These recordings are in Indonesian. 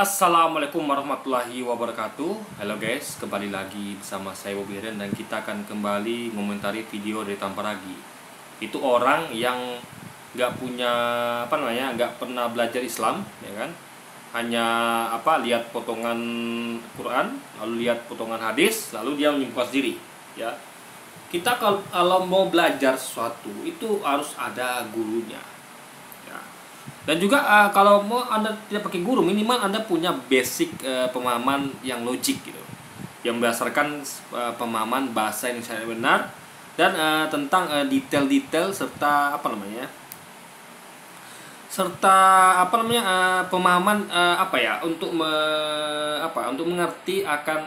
Assalamualaikum warahmatullahi wabarakatuh. Halo guys, kembali lagi bersama saya Bobby Heren dan kita akan kembali mengomentari video dari Tamparagi. Itu orang yang nggak punya nggak pernah belajar Islam, ya kan? Hanya lihat potongan Quran, lalu lihat potongan hadis, lalu dia menyimpulkan sendiri. Ya, kita kalau mau belajar sesuatu itu harus ada gurunya. Ya. Dan juga kalau mau Anda tidak pakai guru, minimal Anda punya basic pemahaman yang logik gitu, yang berdasarkan pemahaman bahasa Indonesia yang benar dan tentang detail-detail serta pemahaman untuk mengerti akan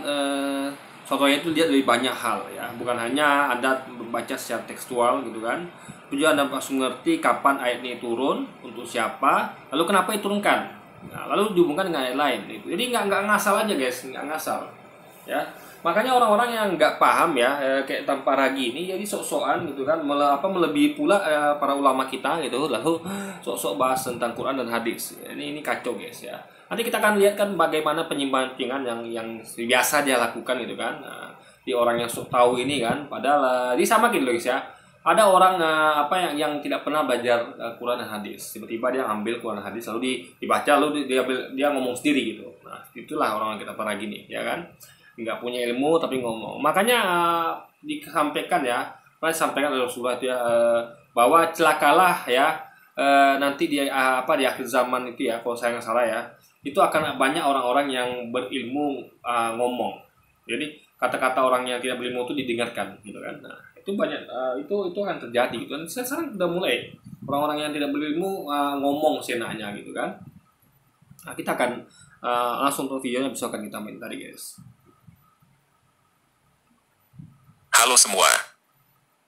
soto itu dilihat dari banyak hal ya, bukan hanya Anda membaca secara tekstual gitu kan. Tujuan Anda langsung ngerti kapan ayat ini turun, untuk siapa, lalu kenapa diturunkan. Nah, lalu dihubungkan dengan ayat lain itu. Jadi nggak ngasal aja guys, nggak ngasal. Ya. Makanya orang-orang yang nggak paham ya, kayak Tamparagi ini jadi sok-sokan gitu kan, melebihi pula para ulama kita gitu, lalu sok-sok bahas tentang Quran dan hadis. Ini kacau guys ya. Nanti kita akan lihat kan bagaimana penyimpangan yang biasa dia lakukan gitu kan. Nah, di orang yang sok tahu ini kan, padahal dia sama gitu guys ya. Ada orang yang tidak pernah belajar Quran dan hadis, tiba-tiba dia ambil Quran dan hadis lalu dibaca, lalu dia ngomong sendiri gitu. Nah, itulah orang yang kita pernah gini ya kan, nggak punya ilmu tapi ngomong. Makanya disampaikan oleh Rasulullah itu ya, bahwa celakalah ya, nanti di akhir zaman itu ya, kalau saya nggak salah ya, itu akan banyak orang-orang yang berilmu ngomong. Jadi kata-kata orang yang tidak berilmu itu didengarkan gitu kan. Nah, itu banyak, itu akan terjadi gitu kan. Sekarang udah mulai orang-orang yang tidak berilmu ngomong seenaknya gitu kan. Nah, kita akan langsung ke videonya, besok akan kita main tadi guys. Halo semua.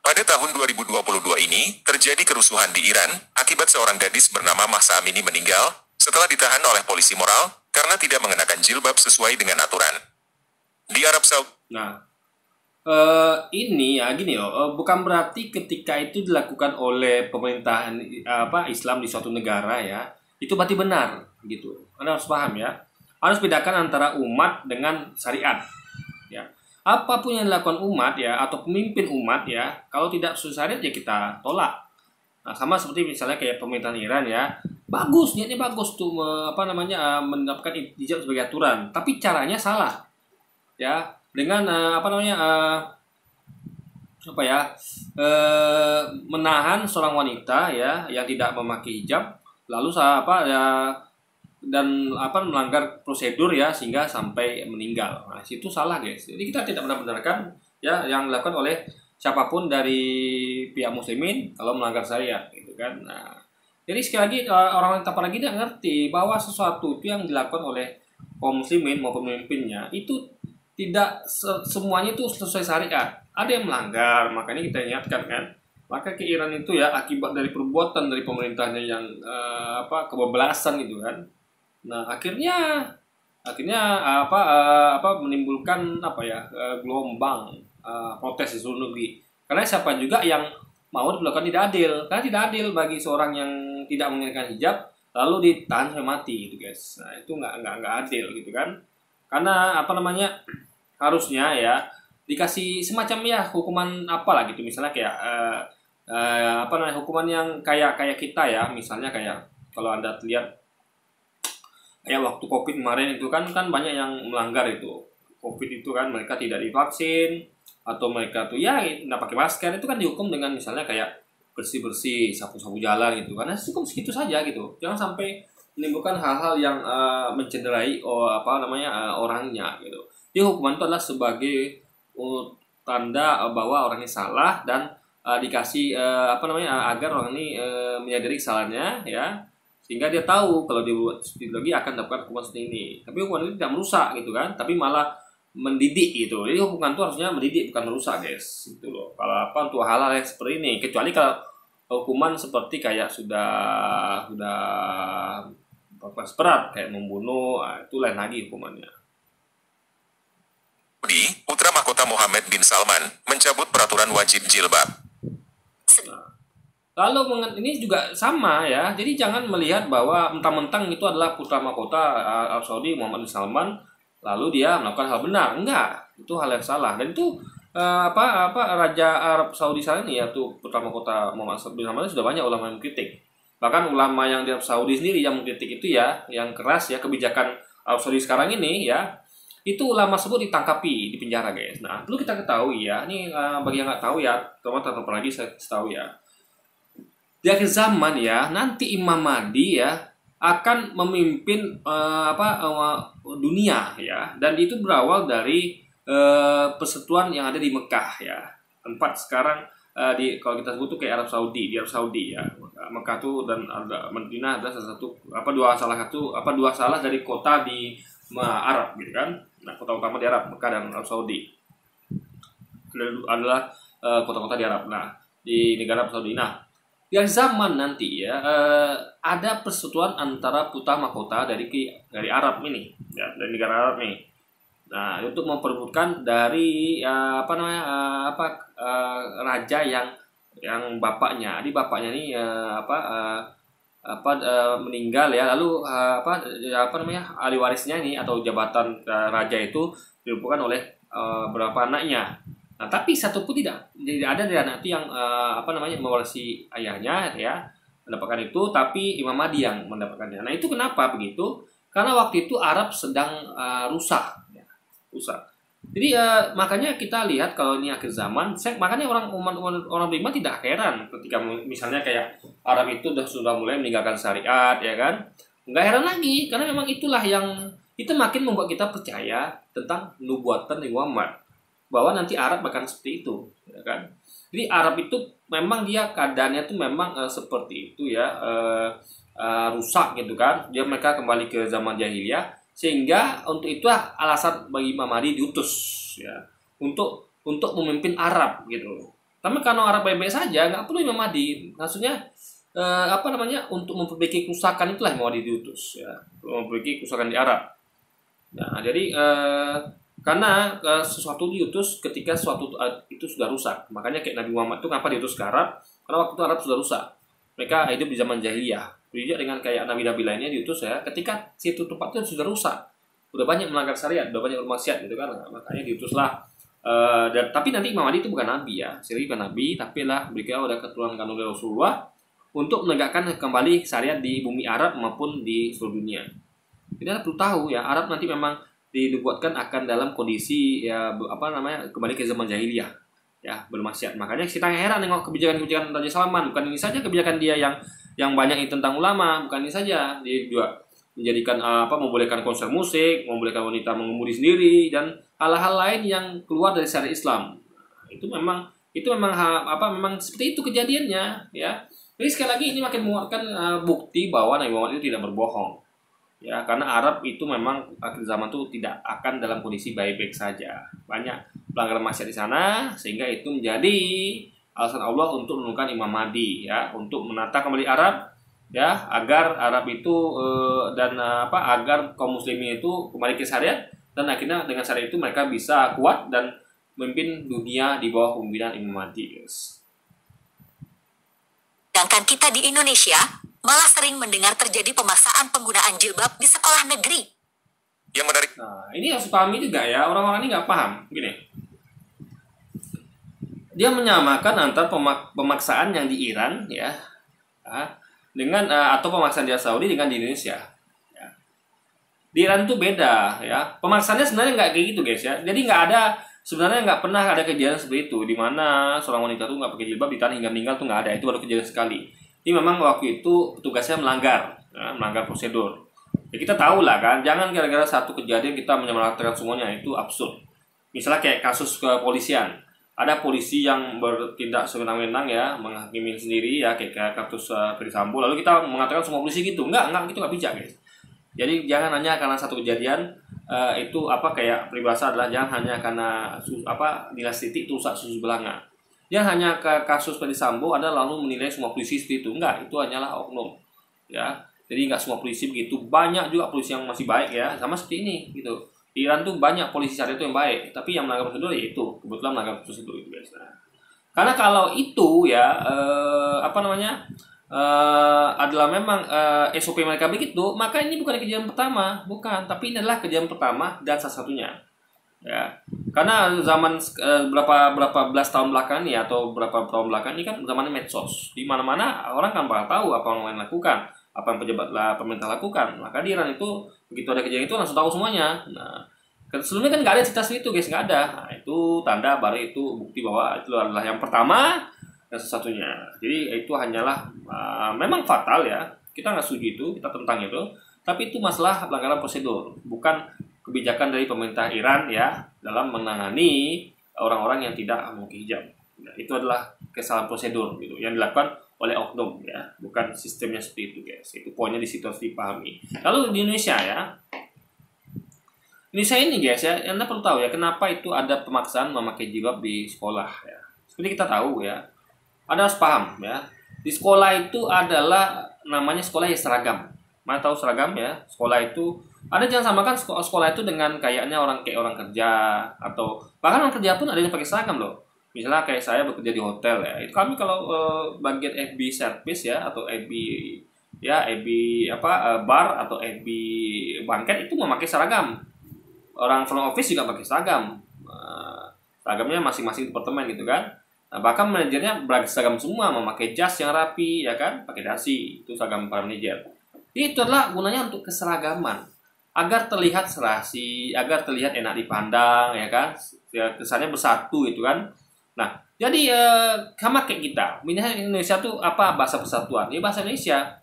Pada tahun 2022 ini, terjadi kerusuhan di Iran akibat seorang gadis bernama Mahsa Amini meninggal setelah ditahan oleh polisi moral karena tidak mengenakan jilbab sesuai dengan aturan. Di Arab Saudi. Nah, ini ya gini loh, bukan berarti ketika itu dilakukan oleh pemerintahan Islam di suatu negara ya, itu berarti benar gitu. Anda harus paham ya. Harus bedakan antara umat dengan syariat. Ya. Apapun yang dilakukan umat ya, atau pemimpin umat ya, kalau tidak sesuai syariat ya kita tolak. Nah, sama seperti misalnya kayak pemerintahan Iran ya, bagus, niatnya bagus tuh mendapatkan hijab sebagai aturan, tapi caranya salah. Ya, dengan menahan seorang wanita ya yang tidak memakai hijab, lalu melanggar prosedur ya sehingga sampai meninggal. Nah, itu salah guys. Jadi kita tidak benarkan ya yang dilakukan oleh siapapun dari pihak muslimin kalau melanggar syariat gitu kan. Nah, jadi sekali lagi orang tak lagi tidak ngerti bahwa sesuatu itu yang dilakukan oleh kaum muslimin maupun pemimpinnya itu tidak semuanya itu sesuai syariat. Ada yang melanggar, makanya kita ingatkan kan. Maka ke Iran itu ya akibat dari perbuatan dari pemerintahnya yang kebablasan gitu kan. Nah, akhirnya menimbulkan gelombang protes di seluruh negeri. Karena siapa juga yang mau dilakukan tidak adil. Karena tidak adil bagi seorang yang tidak mengenakan hijab lalu ditahan sampai mati gitu guys. Nah, itu nggak adil gitu kan. Karena harusnya ya dikasih semacam ya hukuman apalah gitu, misalnya kayak hukuman yang kayak kita ya, misalnya kayak kalau Anda lihat kayak waktu COVID kemarin itu kan banyak yang melanggar itu COVID itu kan, mereka tidak divaksin atau mereka tuh ya nggak pakai masker, itu kan dihukum dengan misalnya kayak bersih sapu jalan gitu, karena cukup segitu saja gitu, jangan sampai menimbulkan hal-hal yang mencederai orangnya gitu. Jadi hukuman itu adalah sebagai tanda bahwa orangnya salah dan dikasih agar orang ini menyadari kesalahannya ya, sehingga dia tahu kalau dia buat seperti lagi akan dapat hukuman seperti ini. Tapi hukuman itu tidak merusak gitu kan, tapi malah mendidik gitu. Jadi hukuman itu harusnya mendidik bukan merusak guys gitu loh. Kalau untuk hal-hal yang seperti ini, kecuali kalau hukuman seperti kayak sudah berat kayak membunuh, itu lain lagi hukumannya. Putra mahkota Mohammed bin Salman mencabut peraturan wajib jilbab. Lalu ini juga sama ya. Jadi jangan melihat bahwa mentang-mentang itu adalah putra mahkota Arab Saudi Muhammad bin Salman, lalu dia melakukan hal benar. Enggak, itu hal yang salah. Dan itu Raja Arab Saudi sekarang ini, yaitu putra mahkota Muhammad bin Salman, sudah banyak ulama yang kritik. Bahkan ulama yang di Arab Saudi sendiri yang mengkritik itu ya, yang keras ya kebijakan Arab Saudi sekarang ini ya, itu ulama tersebut ditangkapi di penjara guys. Nah, perlu kita ketahui ya, ini bagi yang nggak tahu ya, teman-teman lagi saya tahu ya. Di akhir zaman ya, nanti Imam Mahdi ya akan memimpin dunia ya, dan itu berawal dari persekutuan yang ada di Mekah ya. Tempat sekarang kalau kita sebut tuh kayak Arab Saudi, di Arab Saudi ya. Mekah tuh dan ada Madinah adalah dua salah dari kota di Arab gitu kan. Nah, kota utama di Arab, Mekah dan Arab Saudi adalah kota-kota di Arab. Nah, di negara Arab Saudi. Nah, yang zaman nanti ya ada persekutuan antara putra mahkota dari Arab ini ya, dari negara Arab nih. Nah, untuk memperebutkan dari raja yang bapaknya. Jadi bapaknya ini meninggal ya, lalu ahli warisnya ini atau jabatan raja itu dilupakan oleh beberapa anaknya. Nah, tapi satu pun tidak ada dari anak itu yang mewarisi ayahnya ya mendapatkan itu, tapi Imam Mahdi yang mendapatkannya. Nah, itu kenapa begitu? Karena waktu itu Arab sedang rusak. Jadi makanya kita lihat kalau ini akhir zaman, makanya orang beriman tidak heran ketika misalnya kayak Arab itu sudah mulai meninggalkan syariat ya kan, nggak heran lagi karena memang itulah yang itu makin membuat kita percaya tentang nubuatan Nabi Muhammad bahwa nanti Arab akan seperti itu ya kan. Jadi Arab itu memang dia keadaannya tuh memang seperti itu ya, rusak gitu kan, mereka kembali ke zaman jahiliyah. Sehingga untuk itu alasan bagi Imam Mahdi diutus ya untuk memimpin Arab gitu. Tapi kalau Arab baik-baik saja nggak perlu Imam Mahdi. Maksudnya untuk memperbaiki kerusakan itulah Imam Mahdi diutus ya, memperbaiki kerusakan di Arab. Nah, jadi karena sesuatu diutus ketika sesuatu itu sudah rusak. Makanya kayak Nabi Muhammad itu kenapa diutus ke Arab? Karena waktu itu Arab sudah rusak. Mereka hidup di zaman jahiliyah. Berbeda dengan kayak nabi-nabi lainnya diutus ya ketika situ tempat itu sudah rusak, udah banyak melanggar syariat, udah banyak bermaksiat gitu kan. Makanya diutuslah tapi nanti Imam Mahdi itu bukan nabi ya, bukan nabi, tapi lah beliau ada keturunan oleh Rasulullah untuk menegakkan kembali syariat di bumi Arab maupun di seluruh dunia. Jadi Anda perlu tahu ya, Arab nanti memang dibuatkan akan dalam kondisi ya kembali ke zaman jahiliyah ya, bermaksiat. Makanya kita heran nengok kebijakan-kebijakan Raja Salman. Bukan ini saja kebijakan dia yang banyak ini tentang ulama, bukan ini saja, dia juga menjadikan membolehkan konser musik, membolehkan wanita mengemudi sendiri dan hal-hal lain yang keluar dari syariat Islam. Itu memang seperti itu kejadiannya ya. Jadi sekali lagi ini makin menguatkan bukti bahwa Nabi Muhammad itu tidak berbohong. Ya, karena Arab itu memang akhir zaman itu tidak akan dalam kondisi baik-baik saja. Banyak pelanggaran maksiat di sana sehingga itu menjadi alasan Allah untuk menurunkan Imam Mahdi ya, untuk menata kembali Arab ya, agar Arab itu agar kaum muslimin itu kembali ke syariat dan akhirnya dengan syariat itu mereka bisa kuat dan memimpin dunia di bawah pemimpinan Imam Mahdi, guys. Sedangkan kita di Indonesia malah sering mendengar terjadi pemaksaan penggunaan jilbab di sekolah negeri. Yang menarik. Nah, ini harus pahami juga ya, orang-orang ini nggak paham gini. Dia menyamakan antara pemaksaan yang di Iran ya dengan atau pemaksaan di Saudi dengan di Indonesia. Ya. Di Iran itu beda ya. Pemaksaannya sebenarnya nggak kayak gitu guys ya. Jadi sebenarnya nggak pernah ada kejadian seperti itu di mana seorang wanita tuh nggak pakai jilbab ditahan hingga meninggal tuh nggak ada. Itu baru kejadian sekali. Ini memang waktu itu petugasnya melanggar prosedur. Ya kita tahu lah kan. Jangan gara-gara satu kejadian kita menyamaratakan semuanya, itu absurd. Misalnya kayak kasus kepolisian. Ada polisi yang bertindak sewenang-wenang ya, menghakimi sendiri ya, kayak kasus Ferdy Sambo. Lalu kita mengatakan semua polisi gitu. Enggak, itu nggak bijak guys. Jadi jangan hanya karena satu kejadian itu kayak peribahasa adalah jangan hanya karena nilai titik itu rusak susu belanga. Jangan hanya ke kasus Ferdy Sambo ada lalu menilai semua polisi seperti itu. Enggak, itu hanyalah oknum. Ya. Jadi enggak semua polisi begitu. Banyak juga polisi yang masih baik ya, sama seperti ini gitu. Di Iran tuh banyak polisi syariat itu yang baik, tapi yang melanggar prosedur ya itu kebetulan melanggar prosedur itu guys. Nah, Karena kalau itu ya adalah memang SOP mereka begitu, maka ini bukan kejadian pertama, bukan, tapi ini adalah kejadian pertama dan salah satunya. Ya, karena zaman berapa belas tahun belakang ini atau berapa tahun belakang ini kan zamannya medsos, di mana-mana orang kan bakal tahu apa yang lain lakukan, apa yang pemerintah lakukan. Maka di Iran itu begitu ada kejadian itu langsung tahu semuanya. Nah, sebelumnya kan nggak ada cerita seperti itu guys, nggak ada. Nah, itu tanda baru, itu bukti bahwa itu adalah yang pertama dan satu-satunya. Jadi itu hanyalah memang fatal ya, kita nggak setuju itu, kita tentang itu. Tapi itu masalah pelanggaran prosedur, bukan kebijakan dari pemerintah Iran ya dalam menangani orang-orang yang tidak memakai hijab. Nah, itu adalah kesalahan prosedur gitu yang dilakukan oleh oknum ya, bukan sistemnya seperti itu guys. Itu poinnya di situ harus dipahami. Lalu di Indonesia ya, Indonesia ini guys ya, Anda perlu tahu ya kenapa itu ada pemaksaan memakai jilbab di sekolah ya. Seperti kita tahu ya, Anda harus paham ya, di sekolah itu adalah namanya sekolah yang seragam. Mana tahu seragam ya, sekolah itu Anda jangan samakan sekolah itu dengan kayaknya orang kerja, atau bahkan orang kerja pun ada yang pakai seragam loh. Misalnya kayak saya bekerja di hotel ya, itu kami kalau bagian FB service ya, atau FB ya, bar atau FB banket itu memakai seragam. Orang front office juga pakai seragam, seragamnya masing-masing departemen gitu kan. Nah, bahkan manajernya berseragam semua, memakai jas yang rapi ya kan, pakai dasi, itu seragam para manajer. Itu adalah gunanya untuk keseragaman, agar terlihat serasi, agar terlihat enak dipandang ya kan, kesannya bersatu itu kan. Nah, jadi sama kayak kita, misalnya Indonesia tuh apa bahasa persatuan, ya bahasa Indonesia.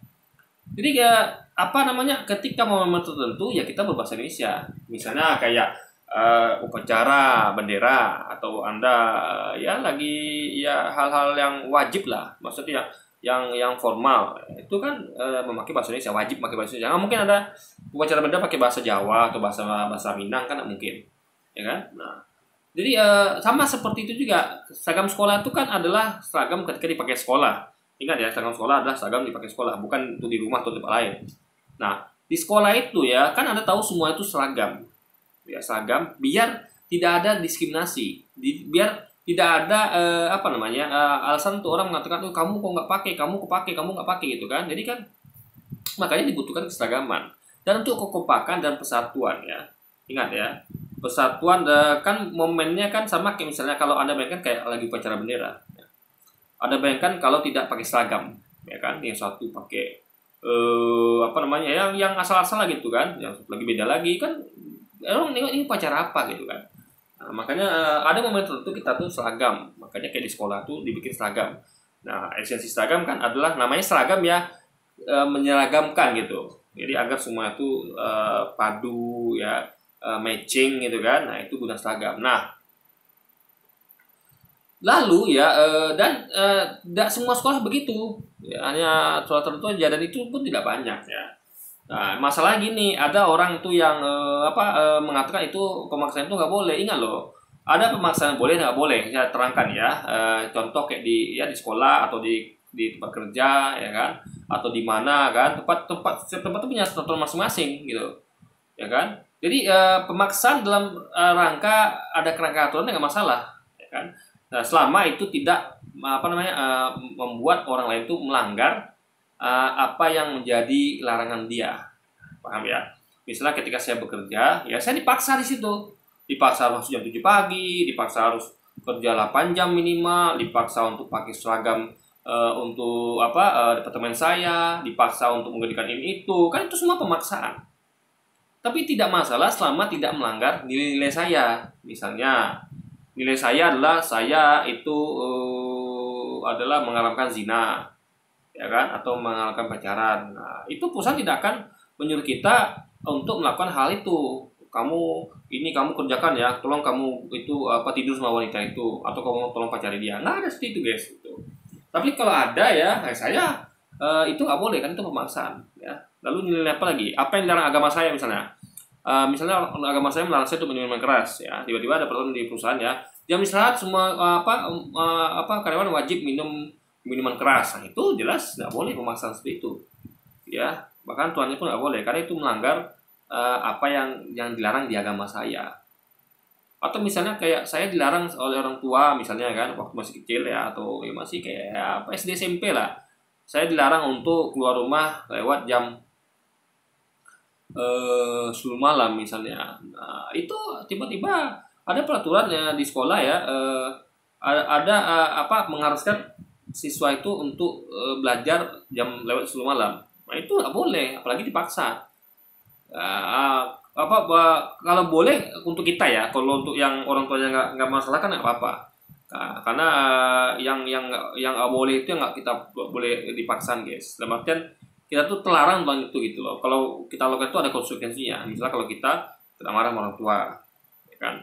Jadi ketika momen tertentu ya kita berbahasa Indonesia. Misalnya kayak upacara bendera, atau Anda ya lagi ya hal-hal yang wajib lah, maksudnya yang formal itu kan memakai bahasa Indonesia, wajib pakai bahasa Indonesia. Nggak mungkin ada upacara bendera pakai bahasa Jawa atau bahasa Minang, kan nggak mungkin, ya kan? Nah, jadi sama seperti itu juga seragam sekolah itu kan adalah seragam ketika dipakai sekolah. Ingat ya, seragam sekolah adalah seragam dipakai sekolah, bukan untuk di rumah atau tempat lain. Nah, di sekolah itu ya kan Anda tahu semua itu seragam, ya seragam biar tidak ada diskriminasi, biar tidak ada alasan untuk orang mengatakan tuh kamu kok nggak pakai, kamu nggak pakai gitu kan. Jadi kan makanya dibutuhkan keseragaman dan untuk kekompakan dan persatuan ya. Ingat ya, persatuan kan momennya kan sama kayak misalnya kalau Anda bayangkan kayak lagi upacara bendera ya. Anda bayangkan kalau tidak pakai seragam ya kan, yang satu pakai yang asal-asal gitu kan, yang satu lagi beda lagi kan, orang nengok ini upacara apa gitu kan. Nah, makanya ada momen tertentu kita tuh seragam, makanya kayak di sekolah tuh dibikin seragam. Nah, esensi seragam kan adalah namanya seragam ya, menyeragamkan gitu. Jadi agar semua itu padu ya, matching gitu kan. Nah, itu guna seragam. Nah, lalu ya tidak semua sekolah begitu. Ya, hanya sekolah tertentu aja, dan itu pun tidak banyak ya. Nah, masalah gini, ada orang tuh yang mengatakan itu pemaksaan itu nggak boleh. Ingat loh, ada pemaksaan boleh nggak boleh. Saya terangkan ya, contoh kayak di sekolah atau di tempat kerja ya kan, atau di mana kan, setiap tempat itu punya aturan masing-masing gitu, ya kan. Jadi pemaksaan dalam rangka ada kerangka aturan nggak masalah, ya kan. Nah, selama itu tidak membuat orang lain itu melanggar apa yang menjadi larangan dia, paham ya? Misalnya ketika saya bekerja, ya saya dipaksa di situ, dipaksa harus jam 7 pagi, dipaksa harus kerja 8 jam minimal, dipaksa untuk pakai seragam untuk departemen saya, dipaksa untuk menggantikan ini itu, kan itu semua pemaksaan. Tapi tidak masalah selama tidak melanggar nilai-nilai saya. Misalnya nilai saya adalah saya itu adalah mengharamkan zina, ya kan, atau menghalalkan pacaran. Nah, itu perusahaan tidak akan menyuruh kita untuk melakukan hal itu. Kamu kerjakan ya, tolong kamu itu tidur sama wanita itu, atau kamu tolong pacari dia. Nggak ada seperti itu guys. Gitu. Tapi kalau ada ya, saya itu nggak boleh kan, itu pemaksaan. Ya. Lalu nilai apa lagi? Apa yang dilarang agama saya misalnya? Misalnya agama saya melarang saya untuk minum minuman keras. Ya, tiba-tiba ada peraturan di perusahaan ya, jam istirahat semua karyawan wajib minum minuman keras. Nah, itu jelas nggak boleh pemaksaan seperti itu ya, bahkan tuannya pun nggak boleh karena itu melanggar apa yang dilarang di agama saya, Atau misalnya kayak saya dilarang oleh orang tua misalnya kan waktu masih kecil ya, atau ya masih kayak apa SD SMP lah, saya dilarang untuk keluar rumah lewat jam 10 malam misalnya. Nah, itu tiba-tiba ada peraturannya di sekolah ya, ada apa mengharuskan siswa itu untuk belajar jam lewat 10 malam. Nah, itu nggak boleh, apalagi dipaksa. Kalau boleh untuk kita ya, kalau untuk yang orang tuanya nggak masalah kan nggak apa-apa. Nah, karena yang nggak boleh itu nggak kita boleh dipaksa guys. Dalam artian kita tuh terlarang tentang itu gitu loh. Kalau kita lakukan itu ada konsekuensinya. Misalnya kalau kita tidak marah sama orang tua, ya kan?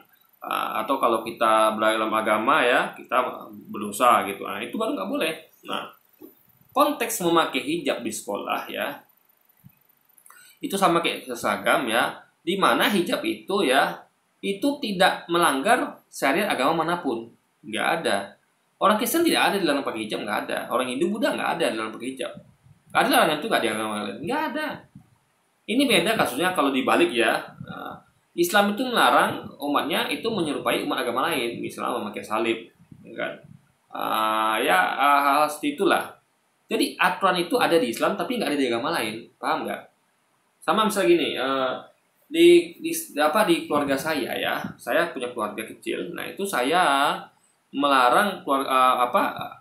Atau kalau kita belajar dalam agama ya, kita berdosa gitu. Nah, itu baru nggak boleh. Nah, konteks memakai hijab di sekolah ya, itu sama kayak seragam ya, di mana hijab itu ya, itu tidak melanggar syariat agama manapun. Nggak ada. Orang Kristen tidak ada dilarang pakai hijab, nggak ada. Orang Hindu Buddha nggak ada dilarang pakai hijab. Ada larangan itu nggak di agama lain, nggak ada. Ini beda kasusnya kalau dibalik ya. Nah, Islam itu melarang umatnya itu menyerupai umat agama lain, misalnya memakai salib, ya kan? Hal seperti itulah. Jadi aturan itu ada di Islam tapi nggak ada di agama lain, paham nggak? Sama misalnya gini, di keluarga saya ya, saya punya keluarga kecil. Nah itu saya melarang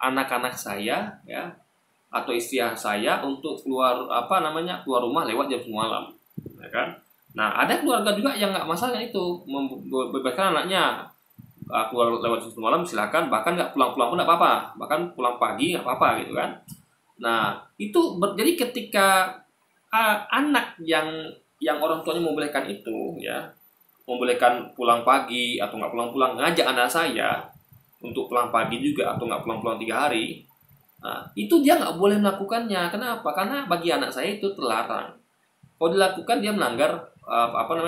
anak-anak saya ya, atau istri saya untuk keluar keluar rumah lewat jam 10 malam, ya kan? Nah ada keluarga juga yang nggak masalah itu, membebaskan anaknya keluar lewat jam 10 malam silakan, bahkan nggak pulang-pulang pun nggak apa-apa, bahkan pulang pagi nggak apa-apa gitu kan. Nah itu jadi ketika anak yang orang tuanya membolehkan itu ya, membolehkan pulang pagi atau nggak pulang-pulang, ngajak anak saya untuk pulang pagi juga atau nggak pulang-pulang 3 hari. Nah, itu dia nggak boleh melakukannya. Kenapa? Karena bagi anak saya itu terlarang. Kalau dilakukan dia melanggar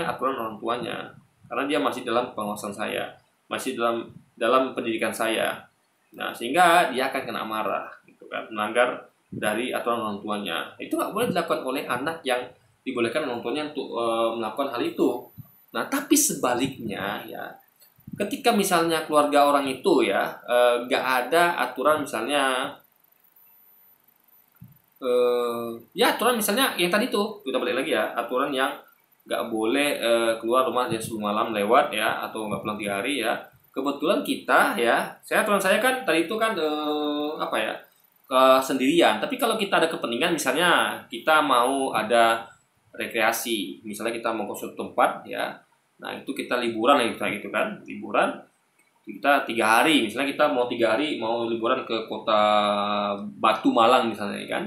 aturan orang tuanya. Karena dia masih dalam pengawasan saya, masih dalam pendidikan saya. Nah, sehingga dia akan kena marah, gitu kan? Melanggar dari aturan orang tuanya. Itu nggak boleh dilakukan oleh anak yang dibolehkan orang tuanya untuk melakukan hal itu. Nah, tapi sebaliknya ya, ketika misalnya keluarga orang itu ya nggak ada aturan misalnya. Aturan misalnya yang tadi tuh kita balik lagi ya, aturan yang nggak boleh keluar rumah jam 10 malam lewat ya, atau nggak pulang 3 hari ya. Kebetulan kita ya, aturan saya kan tadi itu kan sendirian. Tapi kalau kita ada kepentingan, misalnya kita mau ada rekreasi, misalnya kita mau ke suatu tempat ya, nah itu kita liburan gitu kan, liburan kita 3 hari, misalnya kita mau 3 hari mau liburan ke kota Batu Malang misalnya kan.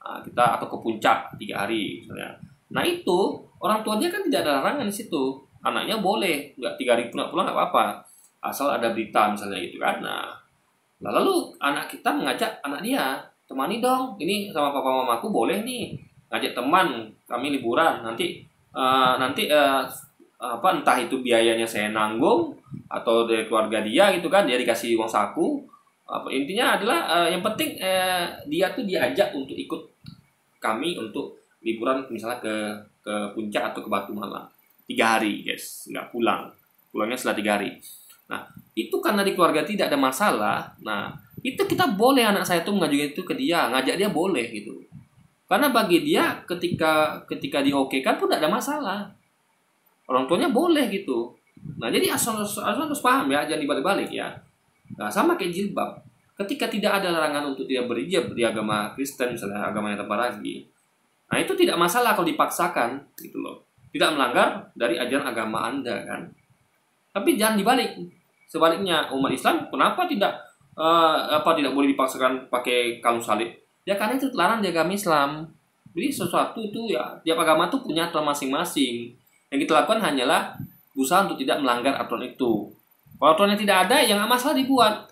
Nah, kita atau ke puncak 3 hari misalnya. Nah itu orang tuanya kan tidak ada larangan di situ, anaknya boleh nggak 3 hari pulang nggak apa-apa, asal ada berita misalnya gitu kan. Nah lalu anak kita mengajak anak dia, temani dong, ini sama papa mamaku boleh nih ngajak teman kami liburan, nanti entah itu biayanya saya nanggung atau dari keluarga dia gitu kan, dia dikasih uang saku. Intinya adalah yang penting dia tuh diajak untuk ikut kami untuk liburan misalnya ke puncak atau ke Batu Malang 3 hari guys, nggak pulangnya setelah 3 hari. Nah itu karena di keluarga tidak ada masalah. Nah itu kita boleh, anak saya tuh mengajukan itu ke dia, ngajak dia boleh gitu, karena bagi dia ketika diokekan pun tidak ada masalah, orang tuanya boleh gitu. Nah jadi asal harus paham ya, jangan dibalik-balik ya. Nah sama kayak jilbab, ketika tidak ada larangan untuk tidak berhijab di agama Kristen misalnya, agama yang lagi, nah itu tidak masalah kalau dipaksakan gitu loh, tidak melanggar dari ajaran agama Anda kan. Tapi jangan dibalik, sebaliknya umat Islam kenapa tidak boleh dipaksakan pakai kalung salib ya, karena itu terlarang di agama Islam. Jadi sesuatu itu ya, tiap agama tuh punya aturan masing-masing. Yang kita lakukan hanyalah berusaha untuk tidak melanggar aturan itu. Kalau aturannya tidak ada, ya nggak masalah dibuat.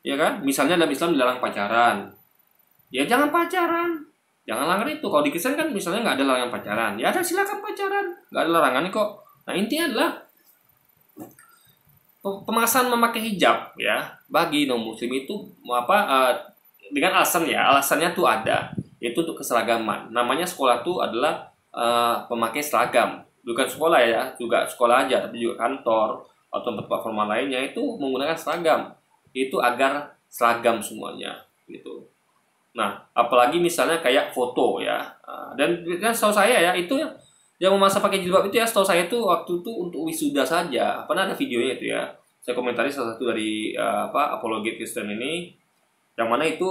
Ya kan? Misalnya dalam Islam dilarang pacaran. Ya jangan pacaran. Jangan langgar itu. Kalau di Kristen kan misalnya nggak ada larangan pacaran. Ya ada, silakan pacaran. Nggak ada larangan kok. Nah intinya adalah pemaksaan memakai hijab ya bagi non-muslim itu dengan alasannya tuh ada, yaitu untuk keseragaman. Namanya sekolah tuh adalah pemakai seragam bukan sekolah ya, juga sekolah aja, tapi juga kantor atau tempat formal lainnya itu menggunakan seragam. Itu agar seragam semuanya gitu. Nah, apalagi misalnya kayak foto ya. Dan setahu saya ya itu yang memaksa pakai jilbab itu ya, setahu saya itu waktu itu untuk wisuda saja. Pernah ada videonya itu ya. Saya komentari salah satu dari apologet Kristen ini, yang mana itu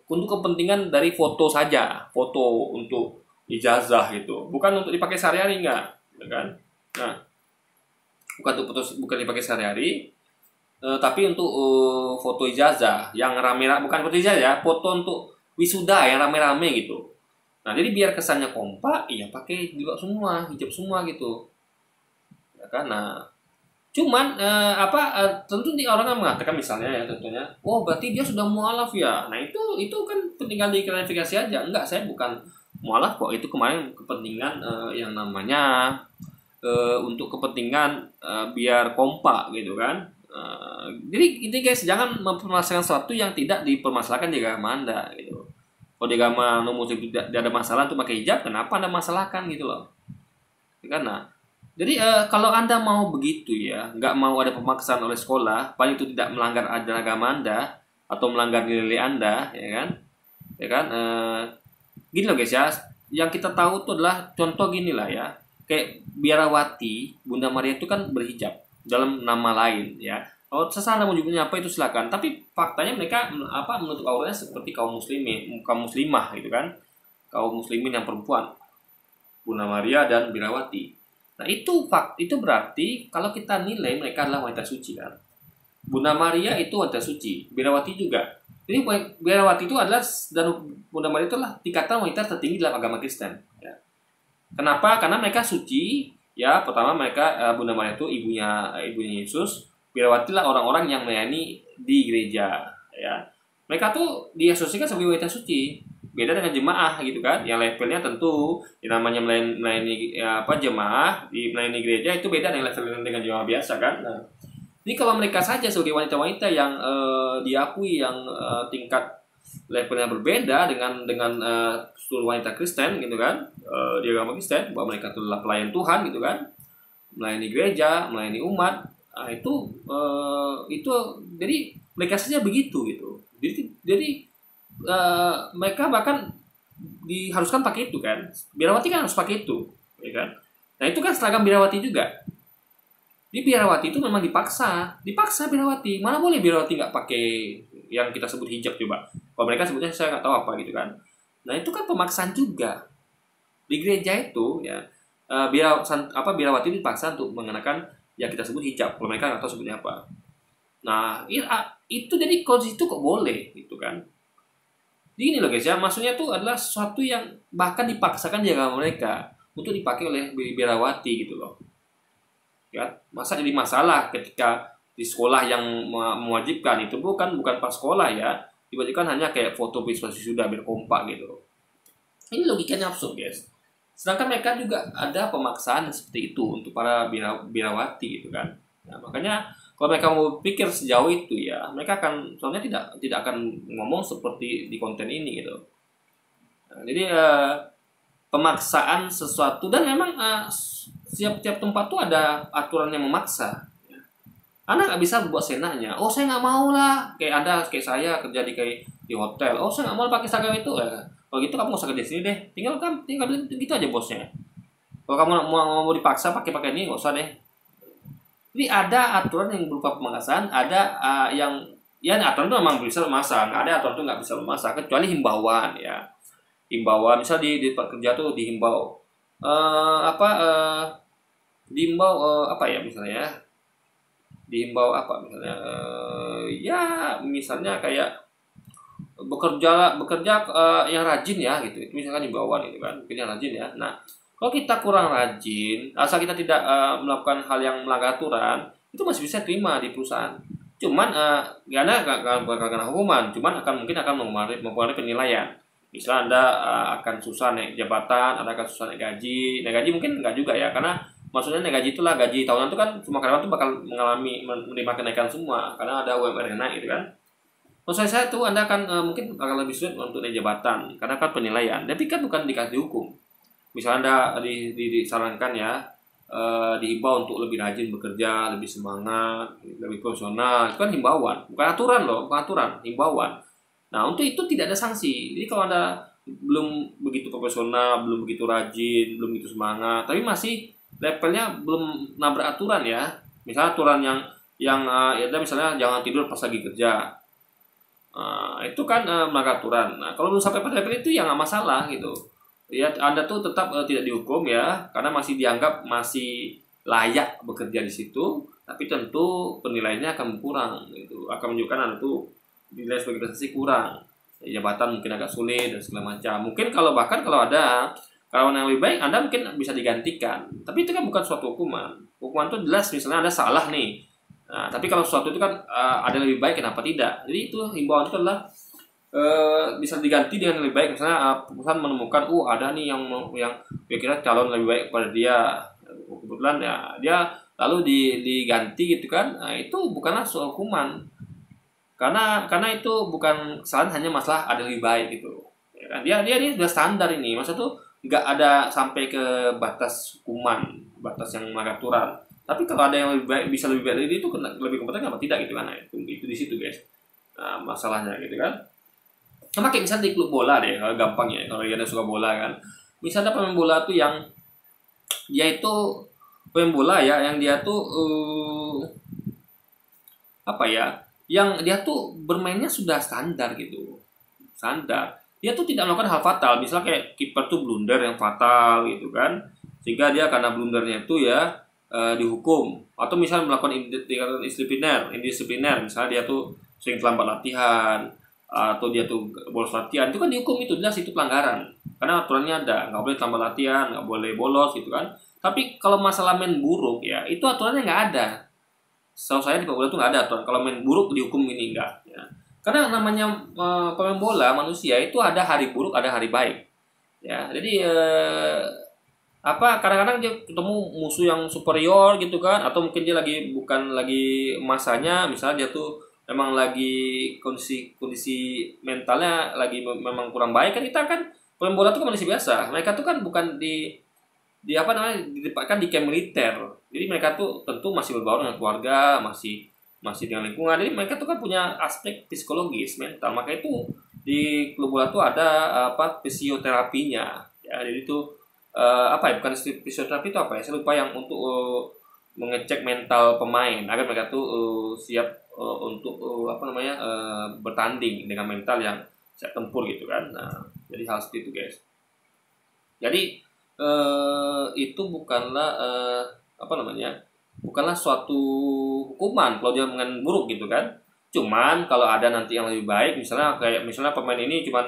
untuk kepentingan dari foto saja, foto untuk ijazah gitu, bukan untuk dipakai sehari-hari, enggak, ya kan? Nah, bukan dipakai sehari-hari, tapi untuk foto ijazah yang rame-rame, bukan foto ijazah ya, foto untuk wisuda yang rame-rame gitu. Nah, jadi biar kesannya kompak, iya pakai juga semua, hijab semua gitu, ya kan? Nah, cuman tentu nih orang kan mengatakan misalnya ya tentunya, oh berarti dia sudah mualaf ya. Nah itu kan tinggal diklarifikasi aja. Enggak, saya bukan mualaf kok. Itu kemarin kepentingan yang namanya untuk kepentingan biar kompak gitu kan. Jadi ini guys, jangan mempermasalahkan sesuatu yang tidak dipermasalahkan di agama Anda gitu. Kalau di agama muslim tidak ada masalah untuk pakai hijab, kenapa Anda masalahkan gitu loh? Karena jadi kalau Anda mau begitu ya, nggak mau ada pemaksaan oleh sekolah, paling itu tidak melanggar ajaran agama Anda atau melanggar nilai Anda, ya kan? Ya kan? Gini loh guys ya, yang kita tahu itu adalah contoh gini lah ya, kayak Biarawati, Bunda Maria itu kan berhijab dalam nama lain ya. Kalau sesana mau menyebutnya apa itu silakan, tapi faktanya mereka menutup auratnya seperti kaum muslimah gitu kan, kaum muslimin yang perempuan, Bunda Maria dan Biarawati. Nah itu berarti kalau kita nilai mereka adalah wanita suci kan. Bunda Maria itu wanita suci, Biarawati juga. Jadi Biarawati itu adalah, dan Bunda Maria itu adalah tingkatan wanita tertinggi dalam agama Kristen. Ya. Kenapa? Karena mereka suci. Ya, pertama mereka Bunda Maria itu ibunya Yesus. Biarawati lah orang-orang yang melayani di gereja. Ya, mereka tuh diasosiasikan sebagai wanita suci. Beda dengan jemaah gitu kan, yang levelnya tentu yang namanya melayani jemaah di melayani gereja itu beda dengan level dengan jemaah biasa kan. Nah, jadi kalau mereka saja sebagai wanita-wanita yang diakui yang tingkat levelnya berbeda dengan seluruh wanita Kristen gitu kan, di agama Kristen, bahwa mereka itu adalah pelayan Tuhan gitu kan, melayani gereja, melayani umat. Nah, itu jadi mereka saja begitu gitu. Jadi mereka bahkan diharuskan pakai itu kan. Biarawati kan harus pakai itu, ya kan? Nah itu kan seragam Biarawati juga. Di Biarawati itu memang dipaksa Biarawati. Mana boleh Biarawati nggak pakai yang kita sebut hijab coba? Kalau mereka sebutnya saya nggak tahu apa gitu kan. Nah itu kan pemaksaan juga. Di gereja itu ya Biarawati dipaksa untuk mengenakan yang kita sebut hijab. Kalau mereka nggak tahu sebutnya apa. Nah itu jadi kalau itu kok boleh gitu kan? Jadi gini loh guys ya, maksudnya itu adalah sesuatu yang bahkan dipaksakan di agama mereka untuk dipakai oleh Biarawati gitu loh. Ya, masa jadi masalah ketika di sekolah yang mewajibkan itu bukan pas sekolah ya, diwajibkan hanya kayak foto visualisasi sudah biar kompak gitu. Ini logikanya absurd guys. Sedangkan mereka juga ada pemaksaan seperti itu untuk para Biarawati gitu kan. Nah, makanya kalau mereka mau pikir sejauh itu ya, mereka akan soalnya tidak akan ngomong seperti di konten ini gitu. Nah, jadi pemaksaan sesuatu, dan memang setiap tempat tuh ada aturan yang memaksa. Anda nggak bisa buat senaknya. Oh saya nggak mau lah. Kayak saya kerja di hotel. Oh saya nggak mau pakai seragam itu. Kalau gitu kamu nggak usah kerja di sini deh. Tinggal gitu aja bosnya. Kalau kamu mau dipaksa pakai ini nggak usah deh. Jadi ada aturan yang berupa pemangkasan, ada yang aturan itu memang bisa memasang, ada aturan itu nggak bisa memasang kecuali himbauan ya. Himbauan misal di tempat kerja tuh dihimbau misalnya dihimbau ya misalnya kayak bekerja yang rajin ya gitu. Itu misalkan himbauan itu kan, yang rajin ya. Nah, kalau kita kurang rajin, asal kita tidak melakukan hal yang melanggar aturan, itu masih bisa terima di perusahaan. Cuman bukan karena hukuman, cuman mungkin akan mempengaruhi penilaian. Misalnya Anda akan susah naik jabatan, Anda akan susah naik gaji. Naik gaji mungkin enggak juga ya, karena maksudnya naik gaji itulah gaji tahunan itu kan semua karyawan itu bakal menerima kenaikan semua karena ada UMR yang naik gitu kan. Maksud saya tuh Anda akan mungkin akan lebih sulit untuk naik jabatan karena kan penilaian. Tapi kan bukan dikasih hukum. misalnya Anda disarankan ya, dihimbau untuk lebih rajin bekerja, lebih semangat, lebih profesional. Itu kan himbauan, bukan aturan loh, bukan aturan, himbauan. Nah, untuk itu tidak ada sanksi. Jadi kalau Anda belum begitu profesional, belum begitu rajin, belum begitu semangat, tapi masih levelnya belum nabrak aturan ya. Misalnya aturan ya misalnya jangan tidur pas lagi kerja. Itu kan melanggar aturan. Nah, kalau belum sampai pada level itu ya nggak masalah gitu. Ya, Anda tuh tetap tidak dihukum ya, karena masih dianggap masih layak bekerja di situ, tapi tentu penilaiannya akan berkurang gitu. Akan menunjukkan Anda tuh dinilai sebagai prestasi kurang. Jabatan mungkin agak sulit dan segala macam. Mungkin bahkan kalau ada karyawan yang lebih baik, Anda mungkin bisa digantikan. Tapi itu kan bukan suatu hukuman. Hukuman itu jelas misalnya Anda salah nih. Nah, tapi kalau sesuatu itu kan ada lebih baik, kenapa tidak? Jadi itu himbauan itu adalah bisa diganti dengan lebih baik. Misalnya perusahaan menemukan ada nih yang kira-kira calon lebih baik pada dia, kebetulan ya dia lalu diganti gitu kan. Nah, itu bukanlah soal hukuman, karena itu bukan kesalahan, hanya masalah ada lebih baik gitu ya kan. Dia sudah standar ini, maksud tuh nggak ada sampai ke batas hukuman, batas yang melanggar aturan. Tapi kalau ada yang lebih baik, bisa lebih baik dari itu lebih kompeten apa tidak gitu kan. Nah, itu di situ guys, masalahnya gitu kan. Sama kayak misalnya di klub bola deh, kalau gampang ya, kalau ada suka bola kan. Misalnya pemain bola tuh yang dia itu pemain bola ya, yang dia tuh yang dia tuh bermainnya sudah standar gitu, standar. Dia tuh tidak melakukan hal fatal, misalnya kayak kiper tuh blunder yang fatal gitu kan, sehingga dia karena blundernya itu ya dihukum. Atau misalnya melakukan indisipliner, misalnya dia tuh sering terlambat latihan, atau dia tuh bolos latihan, itu kan dihukum, itu jelas itu pelanggaran karena aturannya ada, nggak boleh tambah latihan, nggak boleh bolos gitu kan. Tapi kalau masalah main buruk ya, itu aturannya nggak ada. Setahu saya di bola tuh nggak ada aturan kalau main buruk dihukum ini, enggak ya. Karena namanya pemain bola manusia itu ada hari buruk, ada hari baik ya. Jadi kadang-kadang dia ketemu musuh yang superior gitu kan, atau mungkin dia bukan lagi masanya, misalnya dia tuh memang lagi kondisi mentalnya memang kurang baik kan. Kita kan pemain bola itu kan manusia biasa, mereka tuh kan bukan ditempatkan di camp militer, jadi mereka tuh tentu masih berbaur dengan keluarga, masih dengan lingkungan, jadi mereka tuh kan punya aspek psikologis mental. Maka itu di klub bola tuh ada fisioterapinya ya. Jadi itu bukan fisioterapi itu saya lupa, yang untuk mengecek mental pemain agar mereka tuh siap untuk bertanding dengan mental yang siap tempur gitu kan. Nah, jadi hal seperti itu guys. Jadi itu bukanlah bukanlah suatu hukuman kalau dia dengan buruk gitu kan. Cuman kalau ada nanti yang lebih baik, misalnya pemain ini cuman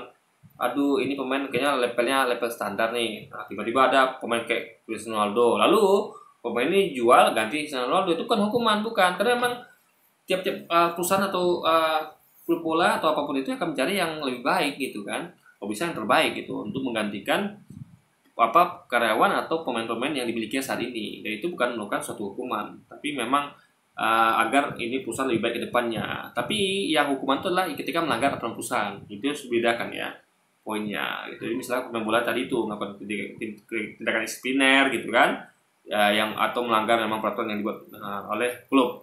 ini pemain kayaknya level standar nih. Nah, tiba-tiba ada pemain kayak Cristiano Ronaldo, lalu pemain ini jual ganti Cristiano Ronaldo, itu kan hukuman, bukan? Karena memang tiap-tiap perusahaan atau klub bola atau apapun itu akan mencari yang lebih baik gitu kan. Kalau bisa yang terbaik gitu untuk menggantikan karyawan atau pemain-pemain yang dimiliki saat ini. Dan itu bukan merupakan suatu hukuman, tapi memang agar ini perusahaan lebih baik ke depannya. Tapi yang hukuman itu adalah ketika melanggar aturan perusahaan. Itu harus dibedakan ya poinnya. Jadi misalnya pemain bola tadi itu melakukan tindakan disipliner gitu kan, yang atau melanggar memang peraturan yang dibuat oleh klub.